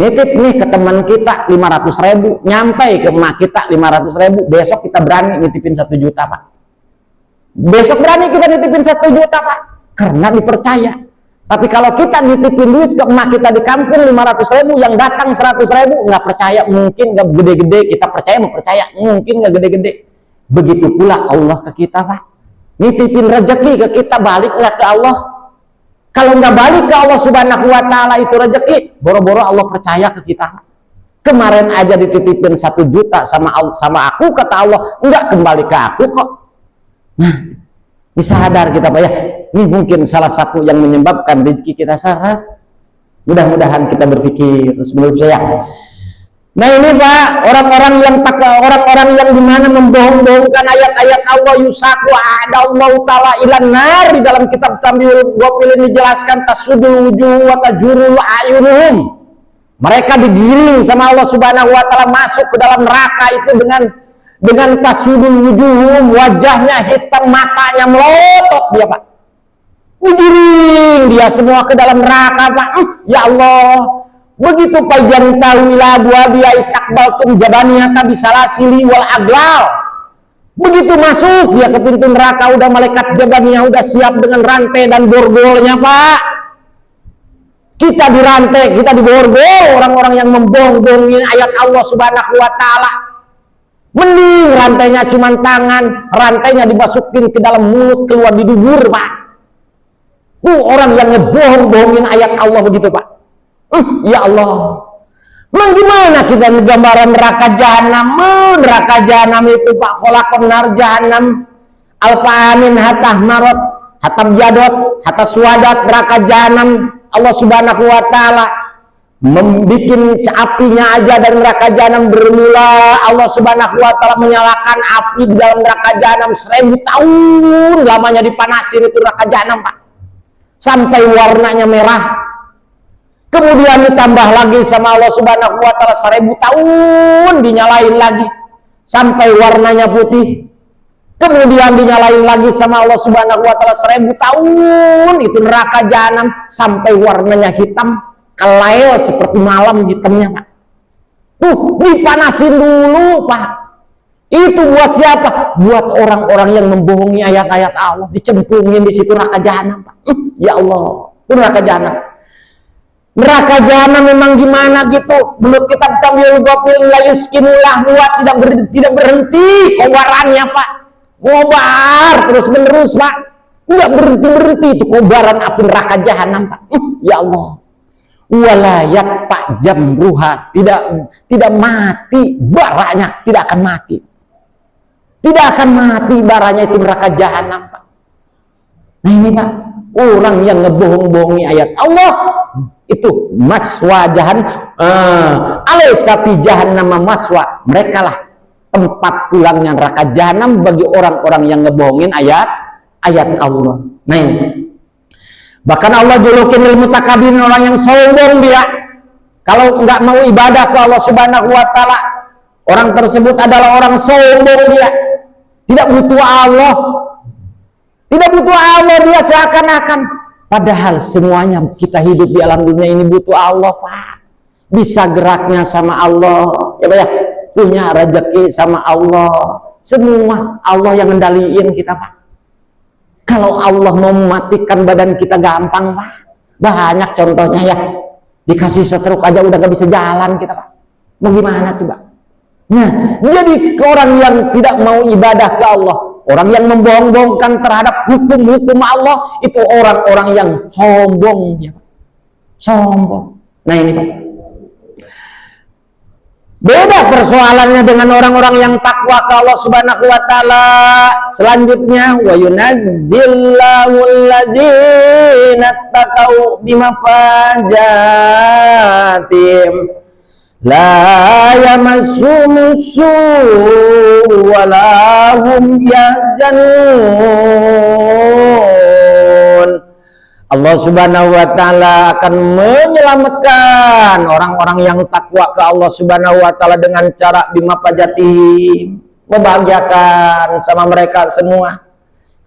Nitip nih ke teman kita 500.000, nyampe ke emak kita 500.000, besok kita berani nitipin 1 juta, Pak. Besok berani kita nitipin 1 juta, Pak, karena dipercaya. Tapi kalau kita nitipin duit ke emak kita di kampung 500.000, yang datang 100.000, nggak percaya, mungkin nggak gede-gede, kita percaya mau percaya, mungkin nggak gede-gede. Begitu pula Allah ke kita, Pak. Nitipin rezeki ke kita, balik nggak ke Allah? Kalau nggak balik ke Allah Subhanahu wa Ta'ala itu rezeki, boro-boro Allah percaya ke kita. Kemarin aja dititipin 1 juta sama aku, kata Allah, enggak kembali ke aku kok. Nah, bisa sadar kita, Pak ya. Ini mungkin salah satu yang menyebabkan rezeki kita syarat. Mudah-mudahan kita berpikir sebelum saya. Nah ini Pak, orang-orang yang dimana membohong-bohongkan ayat-ayat Allah, yusaku ada Allah Ta'ala ilan nar. Di dalam kitab Tambiul Ghafilin dijelaskan tasudul wujuh wa tajurul ayunuhum. Mereka digiring sama Allah Subhanahu wa Ta'ala masuk ke dalam neraka itu dengan tasudul wujuhum, wajahnya hitam, matanya melotot dia Pak. Digiring dia semua ke dalam neraka Pak. Ya Allah. Begitu pajan tahu ila dia istakbaltum jabaniyata bisalasili wal aglal. Begitu masuk dia ke pintu neraka, udah malaikat jabaniyah udah siap dengan rantai dan borgolnya Pak. Kita dirantai, kita diborgol, orang-orang yang membohong-bohongin ayat Allah Subhanahu wa Ta'ala. Mending rantainya cuma tangan, rantainya dimasukin ke dalam mulut, keluar di dubur Pak. Orang yang ngebohong-bohongin ayat Allah begitu Pak. Ya Allah, gimana kita gambaran neraka jahanam? Neraka jahanam itu Pak, kholakon nar jahanam alpaamin hatah marot hatam jadot hatas suadat. Neraka jahanam Allah Subhanahu wa Ta'ala membikin apinya aja dari neraka jahanam bermula. Allah Subhanahu wa Ta'ala menyalakan api di dalam neraka jahanam 1000 tahun lamanya dipanasin itu neraka jahanam Pak, sampai warnanya merah. Kemudian ditambah lagi sama Allah Subhanahu wa Ta'ala 1000 tahun dinyalain lagi sampai warnanya putih. Kemudian dinyalain lagi sama Allah Subhanahu wa Ta'ala 1000 tahun itu neraka jahanam sampai warnanya hitam kelail seperti malam hitamnya Pak. Dipanasin dulu Pak. Itu buat siapa? Buat orang-orang yang membohongi ayat-ayat Allah, dicemplungin di situ neraka jahanam Pak. Ya Allah, itu neraka jahanam. Neraka jahanam memang gimana gitu? Menurut kitab Tambiul Ghafilin la yuskinulah buat tidak berhenti kobarannya Pak. Ngobar terus menerus Pak. Enggak berhenti itu kobaran api neraka jahanam Pak. Ya Allah. Walayat Pak jamruha, tidak mati baranya, tidak akan mati. Tidak akan mati baranya itu neraka jahanam Pak. Nah ini Pak, orang yang ngebohong-bohongi ayat Allah itu maswa alaysa fi jahannam maswa, mereka lah tempat pulangnya neraka jahanam bagi orang-orang yang ngebohongin ayat Allah. Nah ini bahkan Allah julukin lil mutakabirin, orang yang sombong dia kalau nggak mau ibadah ke Allah Subhanahu wa Ta'ala, orang tersebut adalah orang sombong, dia tidak butuh Allah, dia seakan-akan. Padahal semuanya kita hidup di alam dunia ini butuh Allah Pak. Bisa geraknya sama Allah, ya Pak ya. Punya rezeki sama Allah. Semua Allah yang ngendaliin kita Pak. Kalau Allah mau mematikan badan kita gampang Pak. Banyak contohnya ya. Dikasih stroke aja udah gak bisa jalan kita Pak. Bagaimana coba? Nah, jadi orang yang tidak mau ibadah ke Allah, orang yang membohong-bohongkan terhadap hukum-hukum Allah, itu orang-orang yang sombong ya Pak. Sombong. Nah ini Pak, beda persoalannya dengan orang-orang yang takwa ke Allah Subhanahu wa Ta'ala. Selanjutnya wa yunazzillahu allazina taqaw bimafajatim la yamassuhum su' wa la hum yahzanun. Allah Subhanahu wa Ta'ala akan menyelamatkan orang-orang yang takwa ke Allah Subhanahu wa Ta'ala dengan cara bimafajatihim, membahagiakan sama mereka semua.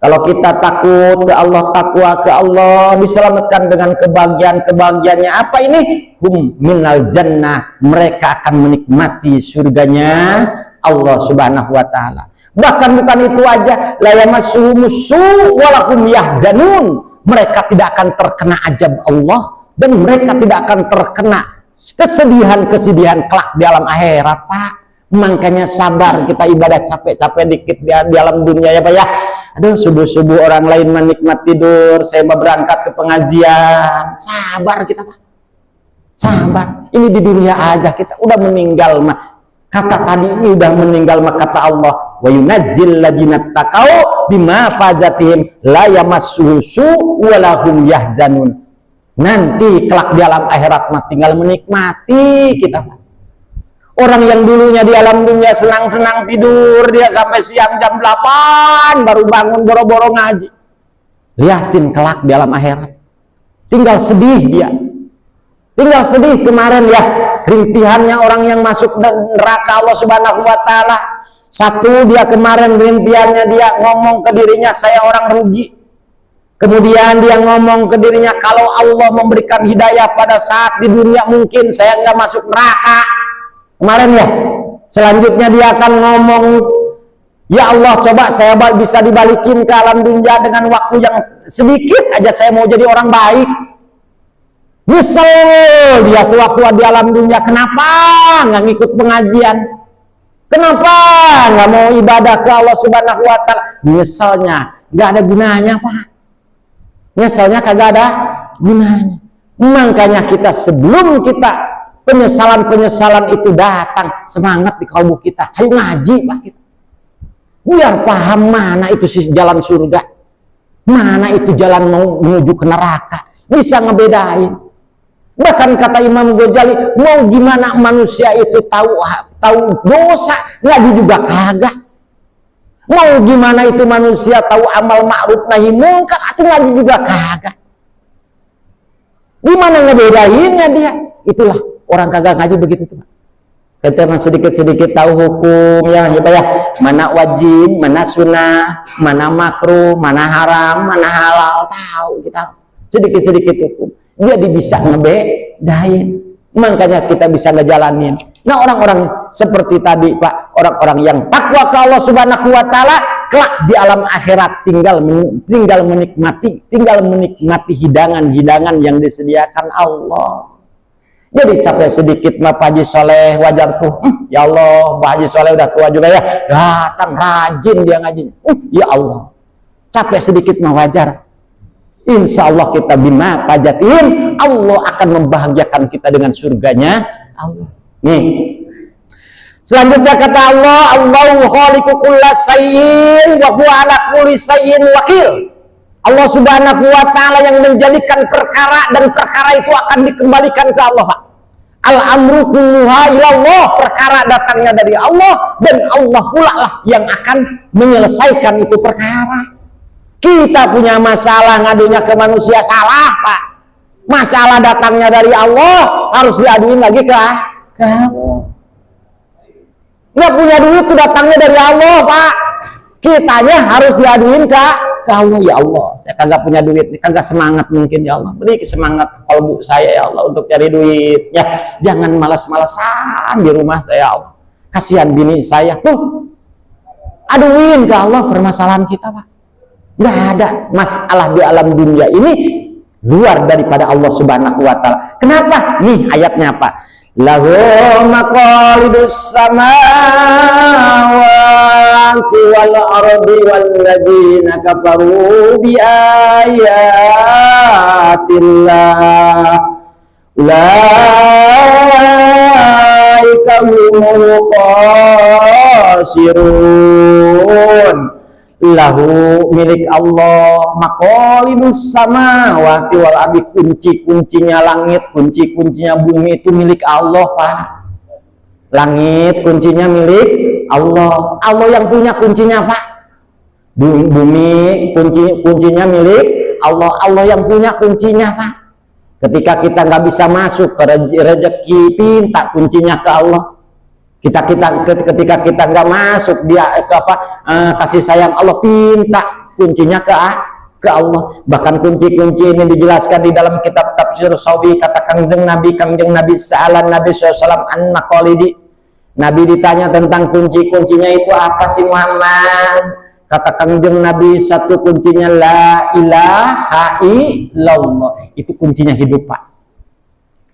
Kalau kita takut ke Allah, takwa ke Allah, diselamatkan dengan kebahagiaan-kebahagiaannya. Apa ini? Hum minal jannah, mereka akan menikmati surganya Allah Subhanahu wa Ta'ala. Bahkan bukan itu aja, la yamassuhum su' wa lahum yahzanun. Mereka tidak akan terkena azab Allah dan mereka tidak akan terkena kesedihan-kesedihan kelak di alam akhirat Pak. Makanya sabar, kita ibadah capek-capek dikit di alam dunia ya Pak ya. Aduh, subuh-subuh orang lain menikmat tidur, saya mau berangkat ke pengajian. Sabar kita Pak. Sabar. Ini di dunia aja kita udah meninggal mah. Kata tadi ini udah meninggal, maka kata Allah, wa yunazzil ladzina taqau bima fazatihim la yamassuhu wa lahum yahzanun. Nanti kelak di alam akhirat mah tinggal menikmati kita. Orang yang dulunya di alam dunia senang-senang tidur, dia sampai siang jam 8 baru bangun boro-boro ngaji. Lihatin kelak di alam akhirat. Tinggal sedih dia. Tinggal sedih kemarin ya, rintihannya orang yang masuk neraka Allah Subhanahu wa taala. Satu, dia kemarin rintihannya dia ngomong ke dirinya, saya orang rugi. Kemudian dia ngomong ke dirinya, kalau Allah memberikan hidayah pada saat di dunia mungkin saya nggak masuk neraka. Kemarin ya. Selanjutnya dia akan ngomong, ya Allah, coba saya bisa dibalikin ke alam dunia dengan waktu yang sedikit aja, saya mau jadi orang baik. Nyesel dia sewaktu di alam dunia, kenapa nggak ngikut pengajian, kenapa nggak mau ibadah ke Allah Subhanahu wa taala. Nyeselnya nggak ada gunanya Pak, nyeselnya kagak ada gunanya. Makanya kita sebelum kita penyesalan itu datang, semangat di kalbu kita, ayo ngaji Pak kita, biar paham mana itu sih jalan surga, mana itu jalan mau menuju ke neraka, bisa ngebedain. Bahkan kata Imam Ghazali, mau gimana manusia itu tahu dosa, ngaji juga kagak. Mau gimana itu manusia tahu amal ma'ruf nahi mungkar, atau ngaji juga kagak. Gimana ngebedainnya dia? Itulah orang kagak ngaji begitu tuh. Kita sedikit-sedikit tahu hukumnya, ya, mana wajib, mana sunnah, mana makruh, mana haram, mana halal, tahu kita sedikit-sedikit hukum. Dia bisa ngebedain, makanya kita bisa ngejalanin. Nah, orang-orang seperti tadi Pak, orang-orang yang takwa ke Allah Subhanahu wa taala, kelak di alam akhirat tinggal menikmati hidangan-hidangan yang disediakan Allah. Jadi sampai sedikit mah Pak Haji Soleh wajar tuh, ya Allah, Pak Haji Soleh udah tua juga ya, datang rajin dia ngajinya. Ya Allah, capek sedikit mah wajar. Insya Allah kita bima pajatin, Allah akan membahagiakan kita dengan surganya Allah. Nih, selanjutnya kata Allah, Allahu khaliqu kulla syai'in wa huwa ala kulli syai'in wakil. Allah Subhanahu wa taala yang menjadikan perkara, dan perkara itu akan dikembalikan ke Allah, Pak. Al-amru kulluha ilallah, perkara datangnya dari Allah, dan Allah pula lah yang akan menyelesaikan itu perkara. Kita punya masalah ngadunya ke manusia, salah Pak. Masalah datangnya dari Allah, harus diaduin lagi ke Allah. Nggak punya duit itu datangnya dari Allah Pak, kitanya harus diaduin ke Allah. Ya Allah, saya kagak punya duit, kagak semangat mungkin, ya Allah beri semangat kalbu saya ya Allah untuk cari duit ya. Jangan malas-malasan di rumah saya ya Allah, kasihan bini saya tuh. Aduin ke Allah permasalahan kita Pak. Nggak ada masalah di alam dunia ini luar daripada Allah Subhanahu wa taala. Kenapa? Nih ayatnya apa? Lahu maqalidus samawati wal ardi wal ladzina kafaru bi ayatillah ulaika humul khasirun. Lahu milik Allah maqalidus samawati wal ardi, kunci-kuncinya langit, kunci-kuncinya bumi itu milik Allah Pak. Langit kuncinya milik Allah, Allah yang punya kuncinya Pak. Bumi kuncinya milik Allah, Allah yang punya kuncinya Pak. Ketika kita nggak bisa masuk ke rezeki, pinta kuncinya ke Allah. Ketika kita nggak masuk dia ke kasih sayang Allah, pinta kuncinya ke Allah. Bahkan kunci-kunci ini dijelaskan di dalam kitab Tafsir Sawi. Kata Kangjeng Nabi sa'alan Nabi SAW an maqalidi. Nabi ditanya tentang kunci-kuncinya itu apa sih Muhammad? Kata Kangjeng Nabi, satu kuncinya la ilaha illallah. Itu kuncinya hidup Pak.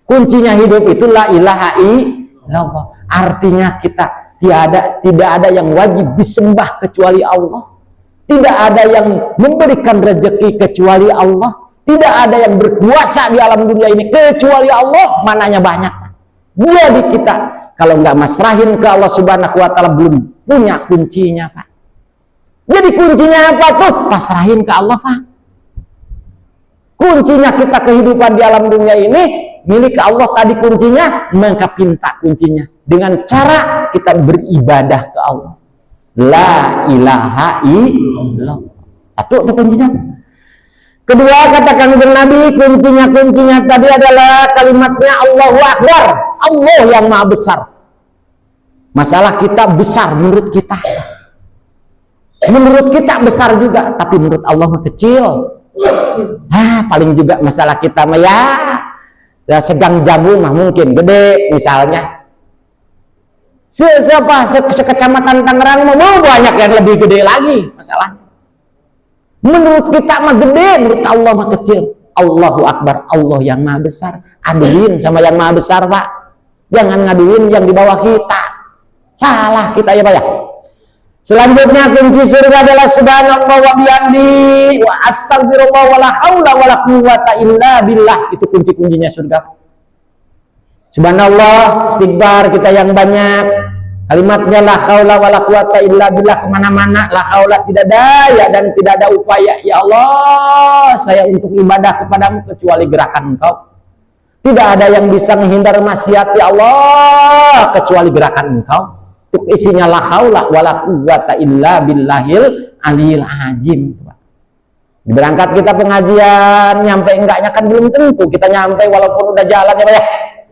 Kuncinya hidup itu la ilaha illallah. Artinya kita tidak ada yang wajib disembah kecuali Allah. Tidak ada yang memberikan rezeki kecuali Allah. Tidak ada yang berkuasa di alam dunia ini kecuali Allah. Mananya banyak. Jadi kita kalau nggak masrahin ke Allah Subhanahu wa Ta'ala belum punya kuncinya, Pak. Jadi kuncinya apa tuh? Pasrahin ke Allah, Pak. Kuncinya kita kehidupan di alam dunia ini milik Allah. Tadi kuncinya, maka pinta kuncinya dengan cara kita beribadah ke Allah. La ilaha illallah. Satu itu kuncinya. Kedua, katakan Nabi, kuncinya tadi adalah kalimatnya Allahu Akbar. Allah yang maha besar. Masalah kita besar menurut kita. Menurut kita besar juga, tapi menurut Allah mah kecil. Paling juga masalah kita mah ya segang jagung mah mungkin gede misalnya. Sekecamatan Tangerang mau banyak yang lebih gede lagi masalahnya. Menurut kita mah gede, menurut Allah mah kecil. Allahu Akbar, Allah yang maha besar. Aduin sama yang maha besar, Pak. Jangan ngaduin yang di bawah kita. Salah kita ya, Pak ya. Selanjutnya kunci surga adalah subhanallah wa bihamdi wa astagfirullah wa la haula wa la quwwata illa billah. Itu kunci-kuncinya surga. Subhanallah, istighfar kita yang banyak. Kalimatnya la haula wa la quwwata illa billah, kemana-mana. La haula tidak daya dan tidak ada upaya. Ya Allah, saya untuk ibadah kepadamu kecuali gerakan engkau. Tidak ada yang bisa menghindar maksiat ya Allah kecuali gerakan engkau. Untuk isinya la haula wala quwwata illa billahil aliyil azim. Berangkat kita pengajian, nyampe enggaknya kan belum tentu kita nyampe walaupun udah jalan ya Pak ya.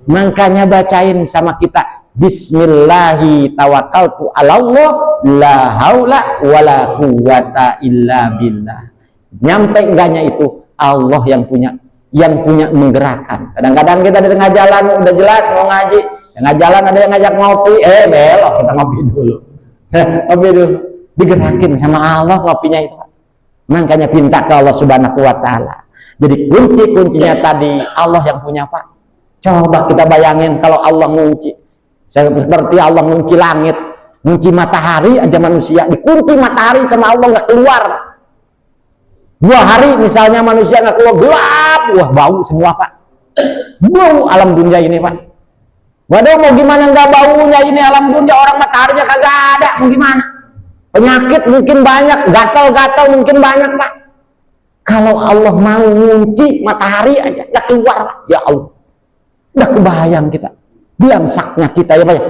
Makanya bacain sama kita bismillahi tawakkaltu ala Allah la haula wala quwwata illa billah. Nyampe enggaknya itu Allah yang punya menggerakkan. Kadang-kadang kita di tengah jalan udah jelas mau ngaji, tengah jalan ada yang ngajak ngopi, belok kita ngopi dulu. Ngopi dulu. Digerakin sama Allah ngopinya itu. Makanya pinta ke Allah Subhanahu wa Ta'ala. Jadi kuncinya tadi Allah yang punya, Pak. Coba kita bayangin kalau Allah ngunci. Seperti Allah ngunci langit, ngunci matahari aja manusia. Dikunci matahari sama Allah nggak keluar. 2 hari misalnya manusia nggak keluar, gelap, wah bau semua Pak. Bau alam dunia ini Pak. Waduh mau gimana nggak baunya ini alam dunia, orang mataharinya kagak ada, mau gimana? Penyakit mungkin banyak, gatal-gatal mungkin banyak Pak. Kalau Allah mau ngunci matahari aja nggak keluar Pak. Ya Allah, udah kebayang kita, biangsaknya kita ya Pak ya.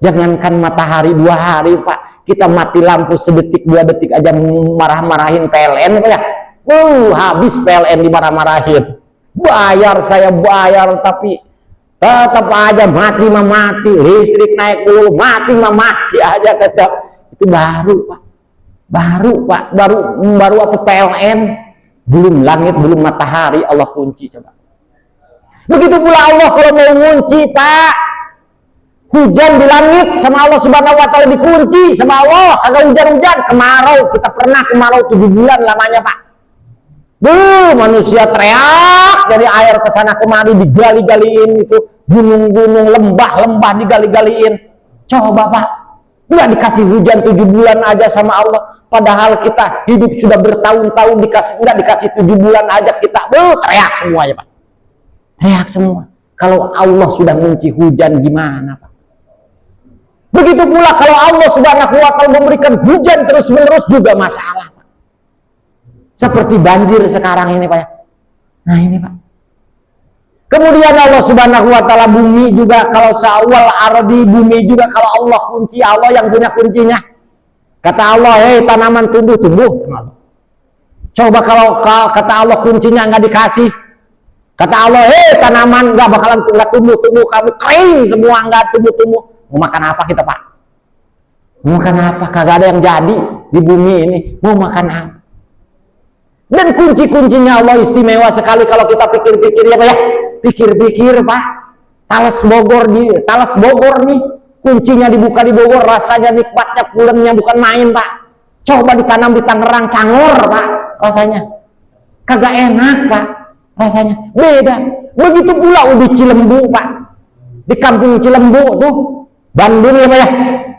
Jangankan matahari 2 hari Pak, kita mati lampu sedetik 2 detik aja marah-marahin PLN Pak ya. Habis PLN dimarah-marahin. Saya bayar tapi tetap aja mati mati. Listrik naik dulu mati aja tetap. Itu baru Pak. Baru apa PLN? Belum langit, belum matahari Allah kunci coba. Begitu pula Allah kalau mau kunci Pak. Hujan di langit sama Allah Subhanahu wa Ta'ala dikunci sama Allah. Kagak hujan-hujan, kemarau. Kita pernah kemarau 7 bulan lamanya Pak. Manusia teriak dari air ke sana kemari, digali-galiin itu gunung-gunung, lembah-lembah digali-galiin. Coba Pak, nggak dikasih hujan 7 bulan aja sama Allah, padahal kita hidup sudah bertahun-tahun nggak dikasih 7 bulan aja kita teriak semua ya Pak, teriak semua. Kalau Allah sudah ngunci hujan gimana Pak? Begitu pula kalau Allah Subhanahu wa Ta'ala memberikan hujan terus-menerus juga masalah. Seperti banjir sekarang ini Pak ya. Nah ini Pak. Kemudian Allah Subhanahu wa Ta'ala bumi juga, kalau sawal ardi bumi juga kalau Allah kunci, Allah yang punya kuncinya. Kata Allah, hei tanaman tumbuh. Coba kalau kata Allah kuncinya nggak dikasih. Kata Allah, hei tanaman nggak bakalan tumbuh, kamu kering semua, nggak tumbuh. Mau makan apa kita Pak? Mau makan apa? Kagak ada yang jadi di bumi ini. Mau makan apa? Dan kunci-kuncinya Allah istimewa sekali kalau kita pikir-pikir ya Pak ya. Pikir-pikir Pak. Talas Bogor nih. Kuncinya dibuka di Bogor, rasanya nikmatnya pulennya bukan main Pak. Coba ditanam di Tangerang, Cangor Pak rasanya. Kagak enak Pak rasanya. Beda. Begitu pula ubi Cilembu Pak. Di kampung Cilembu tuh, Bandung ya Pak ya.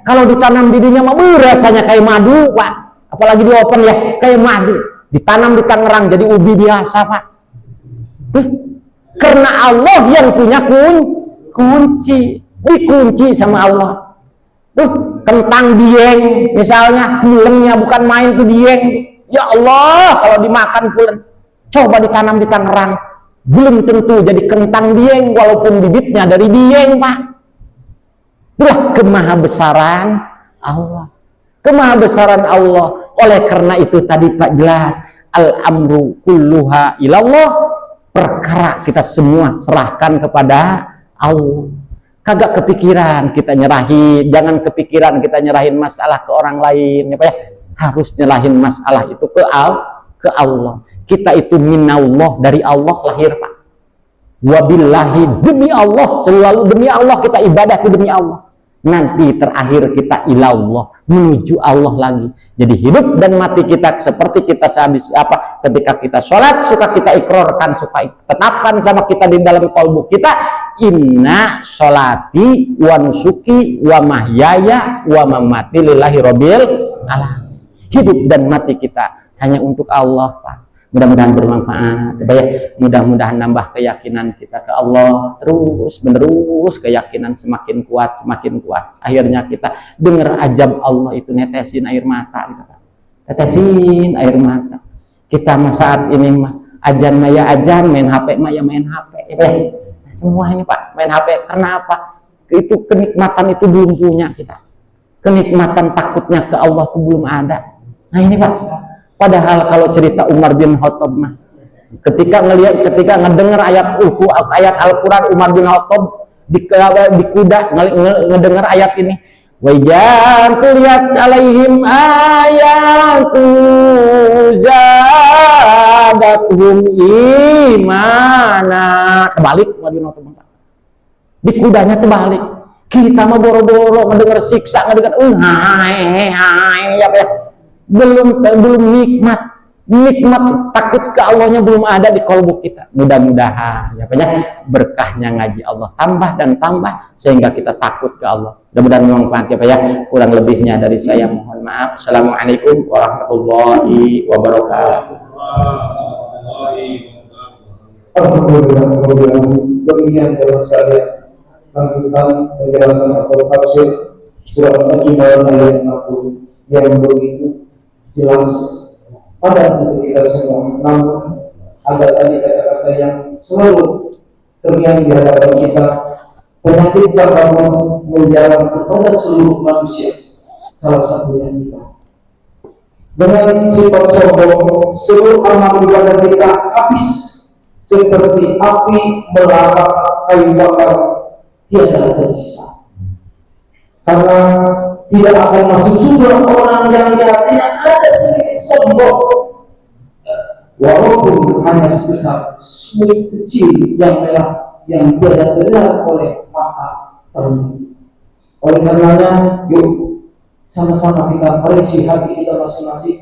Kalau ditanam didinya mah rasanya kayak madu Pak. Apalagi di open ya, kayak madu. Ditanam di Tangerang jadi ubi biasa Pak. Karena Allah yang punya dikunci sama Allah. Tuh, kentang dieng misalnya, pulennya bukan main tuh dieng. Ya Allah, kalau dimakan pulen, coba ditanam di Tangerang, belum tentu jadi kentang dieng walaupun bibitnya dari dieng, Pak. Itulah kemahabesaran Allah. Kemahabesaran Allah. Oleh karena itu tadi Pak jelas, al-amru kulluha ilallah, perkara kita semua serahkan kepada Allah. Kagak kepikiran kita nyerahin, jangan kepikiran kita nyerahin masalah ke orang lain, ya Pak ya. Harus nyerahin masalah itu ke Allah. Kita itu minallah, dari Allah lahir, Pak. Wabillahi, demi Allah, selalu demi Allah kita ibadah itu demi Allah. Nanti terakhir kita ilallah, menuju Allah lagi. Jadi hidup dan mati kita seperti kita sehabis apa, ketika kita sholat suka kita ikrarkan, suka tetapkan sama kita di dalam kalbu kita, inna sholati wa nusuki wa mahyaya wa mamati lillahi rabbil alamin. Hidup dan mati kita hanya untuk Allah, Pak. Mudah-mudahan bermanfaat, ya, mudah-mudahan nambah keyakinan kita ke Allah, terus menerus keyakinan semakin kuat. Akhirnya kita dengar ajab Allah itu netesin air mata, gitu, Pak. Tetesin air mata. Kita mah saat ini mah ajan maya ajan, main HP maya main HP, ya, semua ini Pak main HP. Karena apa? Itu kenikmatan itu belum punya kita. Kenikmatan takutnya ke Allah itu belum ada. Nah ini Pak. Padahal kalau cerita Umar bin Khattab mah, ketika ngedengar ayat Al-Quran, Umar bin Khattab di kuda ngedengar ayat ini, wajan tuliyat alaihim ayatu zadatuhum imana. Kebalik Umar bin Khattab, di kudanya terbalik. Kita mah boro-boro ngedengar siksa, ngedengar ya Pak. Belum nikmat takut ke Allahnya belum ada di kalbu kita. Mudah-mudahan ya Pak, berkahnya ngaji Allah tambah dan tambah sehingga kita takut ke Allah. Mudah-mudahan bermanfaat ya Pak ya. Kurang lebihnya dari saya mohon maaf. Assalamualaikum warahmatullahi wabarakatuh. Alhamdulillah, demikian Bapak sekalian lanjutan penjelasan atau tafsir surah Al-Jumu'ah ayat 60 yang begitu jelas pada untuk kita semua. Namun ada tadi kata-kata yang selalu terbiang di hadapan kita, penyakit bangun menjalan kepada seluruh manusia, salah satunya kita. Dengan sifat sombong, seluruh amal ibadah kita habis seperti api melahap kayu bakar, tiada tersisa. Karena tidak akan masuk surga orang yang di hatinya ada sedikit sombong, walaupun hanya sebesar semut kecil yang merah yang tidak terlihat oleh mata tertentu. Oleh karenanya, yuk sama-sama kita periksa hati kita masing-masing,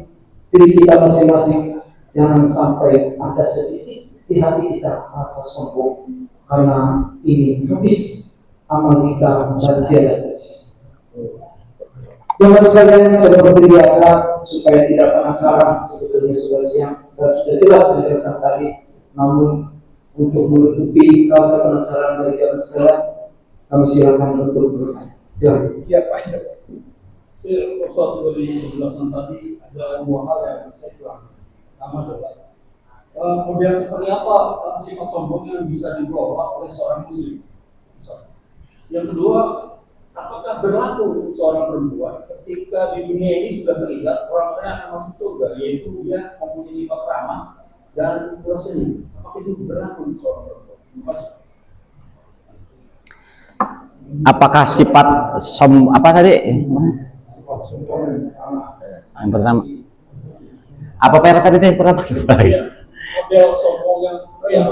diri kita masing-masing, jangan sampai ada sedikit di hati kita rasa sombong, karena ini habis amal kita dan tiada tersisa. Jemaah sekalian, seperti biasa, supaya tidak penasaran, sebetulnya sudah siang dan sudah jelas penjelasan tadi, namun untuk menutupi rasa penasaran dari jemaah sekalian, kami silakan untuk bertanya. Ya Pak. Suatu dari penjelasan tadi ada dua hal yang saya kurang. Pertama adalah model seperti apa sifat sombong yang bisa dikelola oleh seorang muslim. Yang kedua, apakah berlaku untuk seorang perempuan ketika di dunia ini sudah terlihat orang-orang yang akan masuk surga, yaitu dia mempunyai sifat ramah dan murah senyum? Apakah itu berlaku untuk seorang perempuan? Terima kasih. Apakah sifat apa tadi? Sifat sombong dan ramah. Yang pertama. Apa PR tadi yang pertama? Model sombong yang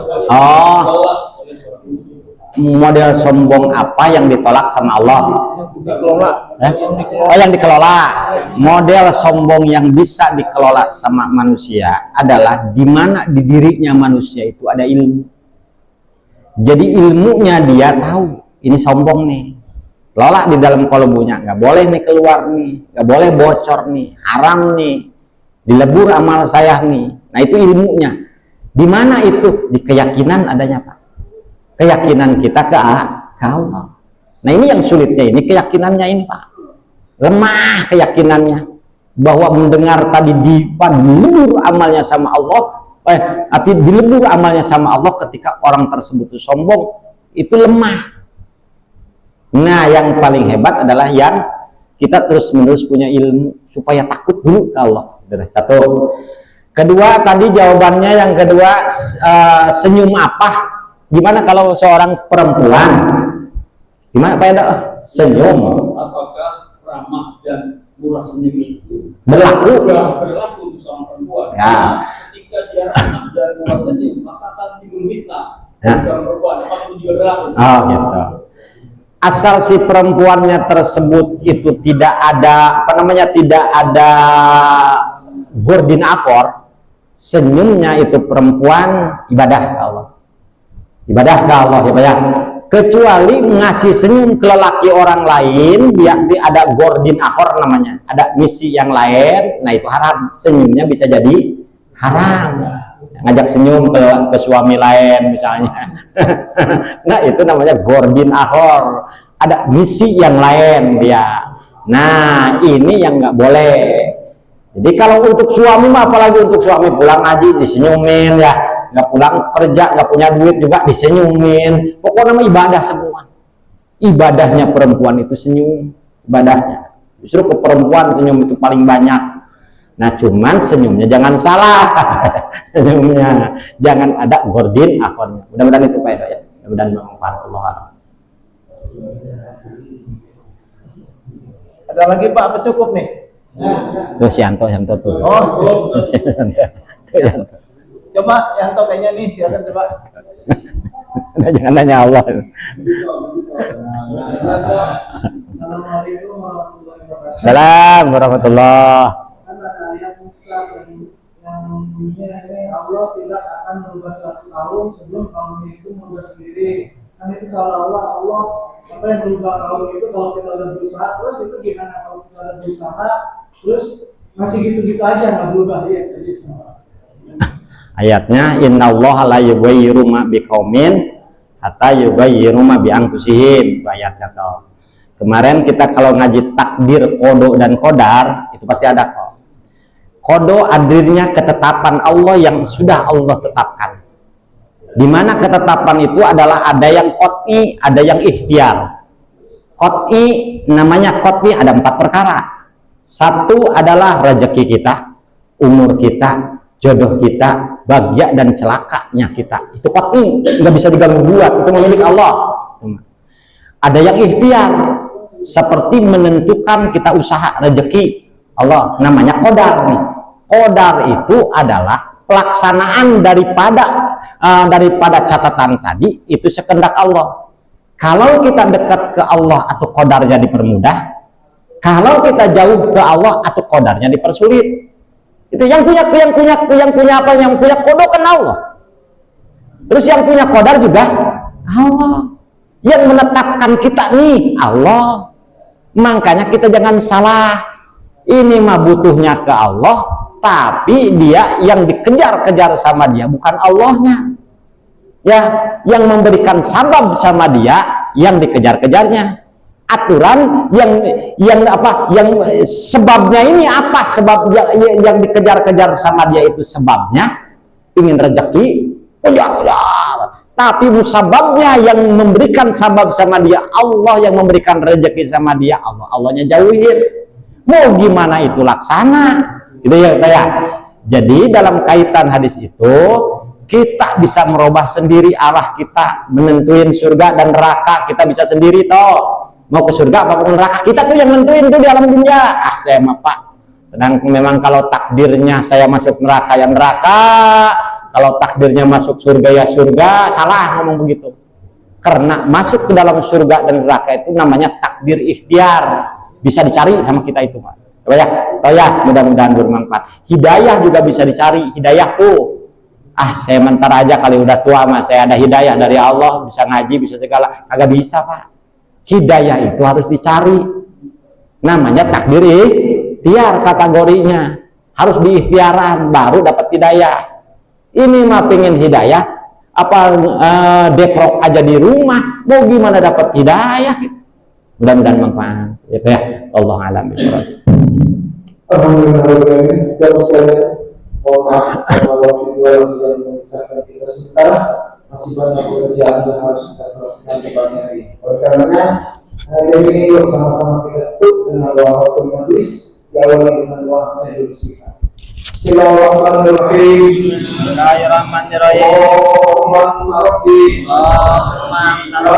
oleh seorang muslim. Model sombong apa yang ditolak sama Allah? Yang dikelola. Model sombong yang bisa dikelola sama manusia adalah di mana di dirinya manusia itu ada ilmu. Jadi ilmunya dia tahu ini sombong nih, lola di dalam kalbunya, nggak boleh nih keluar nih, nggak boleh bocor nih, haram nih, dilebur amal saya nih. Nah itu ilmunya. Di mana itu? Di keyakinan adanya Pak. Keyakinan kita ke ke Allah. Nah ini yang sulitnya, ini keyakinannya ini Pak, lemah keyakinannya bahwa mendengar tadi dilebur amalnya sama Allah, dilebur amalnya sama Allah ketika orang tersebut itu sombong, itu lemah. Nah yang paling hebat adalah yang kita terus-menerus punya ilmu supaya takut dulu ke Allah. Satu. Kedua tadi jawabannya yang kedua, senyum apa? Gimana kalau seorang perempuan? Gimana Pak Eda? Senyum. Apakah ramah dan murah senyum itu Berlaku untuk seorang perempuan? Ya. Ketika dia ramah dan murah senyum, maka akan timbul fitnah Ya. seorang perempuan. Apakah itu juga berlaku? Oh gitu. Asal si perempuannya tersebut itu tidak ada tidak ada koordinator, senyumnya itu perempuan ibadah ke Allah. Ibadah ke Allah ya Pak ya. Kecuali ngasih senyum ke lelaki orang lain, biar ada koordinator namanya, ada misi yang lain, nah itu haram. Senyumnya bisa jadi haram. Ngajak senyum ke suami lain misalnya. Nah itu namanya koordinator, ada misi yang lain dia. Nah ini yang nggak boleh. Jadi kalau untuk suami mah, apalagi untuk suami pulang ngaji disenyumin ya, nggak pulang kerja nggak punya duit juga disenyumin, pokoknya mah ibadah semua. Ibadahnya perempuan itu senyum, ibadahnya justru ke perempuan senyum itu paling banyak. Nah cuman senyumnya jangan salah. Senyumnya jangan ada gordin akhirnya. Mudah-mudahan itu Pak Edo ya, mudah-mudahan bermanfaat. Allah. Ada lagi Pak, apa cukup nih? Tuh Yanto tuh. Oh, coba Yanto kayaknya nih, silakan coba. Jangan nanya Allah. Assalamualaikum warahmatullahi wabarakatuh. Salam warahmatullah. Kan ada ayat Islam yang bunyinya ini, Allah tidak akan merubah suatu kaum sebelum kaum itu merubah sendiri. Kan itu seolah-olah Allah apa yang berubah kaum itu kalau kita udah berusaha, terus itu gimana kalau kita udah berusaha terus masih gitu-gitu aja nggak berubah ya? Jadi Ayatnya innallaha la yughayyiru ma biqaumin hatta yughayyiru ma bi anfusihim. Ayat kata. Kemarin kita kalau ngaji takdir, kodo dan kodar itu pasti ada kok. Kodo hadirnya ketetapan Allah yang sudah Allah tetapkan. Di mana ketetapan itu adalah ada yang qot'i, ada yang ikhtiar. Qot'i namanya qot'i ada 4 perkara. Satu adalah rezeki kita, umur kita, jodoh kita, bahagia dan celakanya kita. Itu qot'i, nggak bisa diganggu gugat, itu milik Allah. Ada yang ikhtiar, seperti menentukan kita usaha rezeki Allah, namanya qadar nih. Qadar itu adalah pelaksanaan daripada catatan tadi, itu sekehendak Allah. Kalau kita dekat ke Allah atau qadarnya dipermudah, kalau kita jauh ke Allah atau qadarnya dipersulit. Itu yang punya qadar kan Allah. Terus yang punya qadar juga Allah. Yang menetapkan kita nih Allah. Makanya kita jangan salah. Ini mah butuhnya ke Allah, tapi dia yang dikejar-kejar sama dia bukan Allahnya. Ya, yang memberikan sabab sama dia yang dikejar-kejarnya. Aturan yang sebabnya ini apa? Sebab yang dikejar-kejar sama dia itu sebabnya ingin rezeki, kejar-kejar. Tapi musababnya yang memberikan sabab sama dia Allah, yang memberikan rezeki sama dia Allah, Allahnya jauhin. Mau gimana itu laksana, gitu ya Pak ya. Jadi dalam kaitan hadis itu kita bisa merubah sendiri arah kita, menentuin surga dan neraka kita bisa sendiri toh. Mau ke surga apa ke neraka kita tuh yang nentuin tuh di alam dunia. Saya mah Pak, sedang memang kalau takdirnya saya masuk neraka ya neraka, kalau takdirnya masuk surga ya surga, salah ngomong begitu. Karena masuk ke dalam surga dan neraka itu namanya takdir ikhtiar, bisa dicari sama kita itu Pak. Ya, mudah-mudahan bermanfaat. Hidayah juga bisa dicari, hidayah tuh. Saya mentar aja kali udah tua mas, saya ada hidayah dari Allah, bisa ngaji, bisa segala, kagak bisa Pak. Hidayah itu harus dicari, namanya takdir ikhtiar kategorinya, harus diikhtiaran baru dapat hidayah. Ini mah pengen hidayah, deprok aja di rumah, mau gimana dapat hidayah? Mudah-mudahan manfaat. Ya, Allah alam bisawab. Alhamdulillah, kita sekalian, mohon maaf kalau video yang memisahkan kita sementara, masih banyak pekerjaan yang harus kita selesaikan di pagi hari. Oleh karenanya, hari ini yuk sama-sama kita tutup dengan doa majlis, diawali dengan doa saya dulu kita. Bismillahirrahmanirrahim. Bismillahirrahmanirrahim. Allahumma rabbi, Allahumma la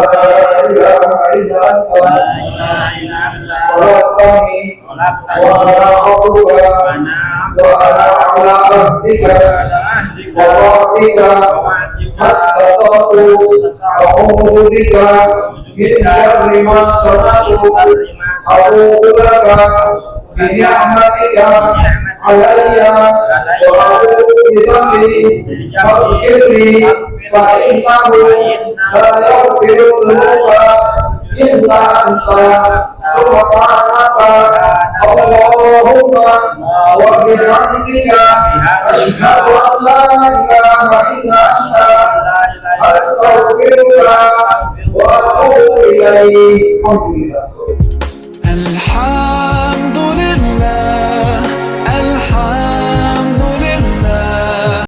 ilaha illa anta, la ilaha illa anta, khalaqtani wa ana abduka wa ana ala ahdika wa wa'dika mastata'tu a'udzu bika min syarri ma sana'tu a'udzu laka bi ni'matika alayya wa a'udzu bi faghfirli fa innahu la yaghfiru dhunuba illa anta subhanaka Allahumma wa bihamdika asyhadu an la ilaha illa anta astaghfiruka wa atubu ilaik.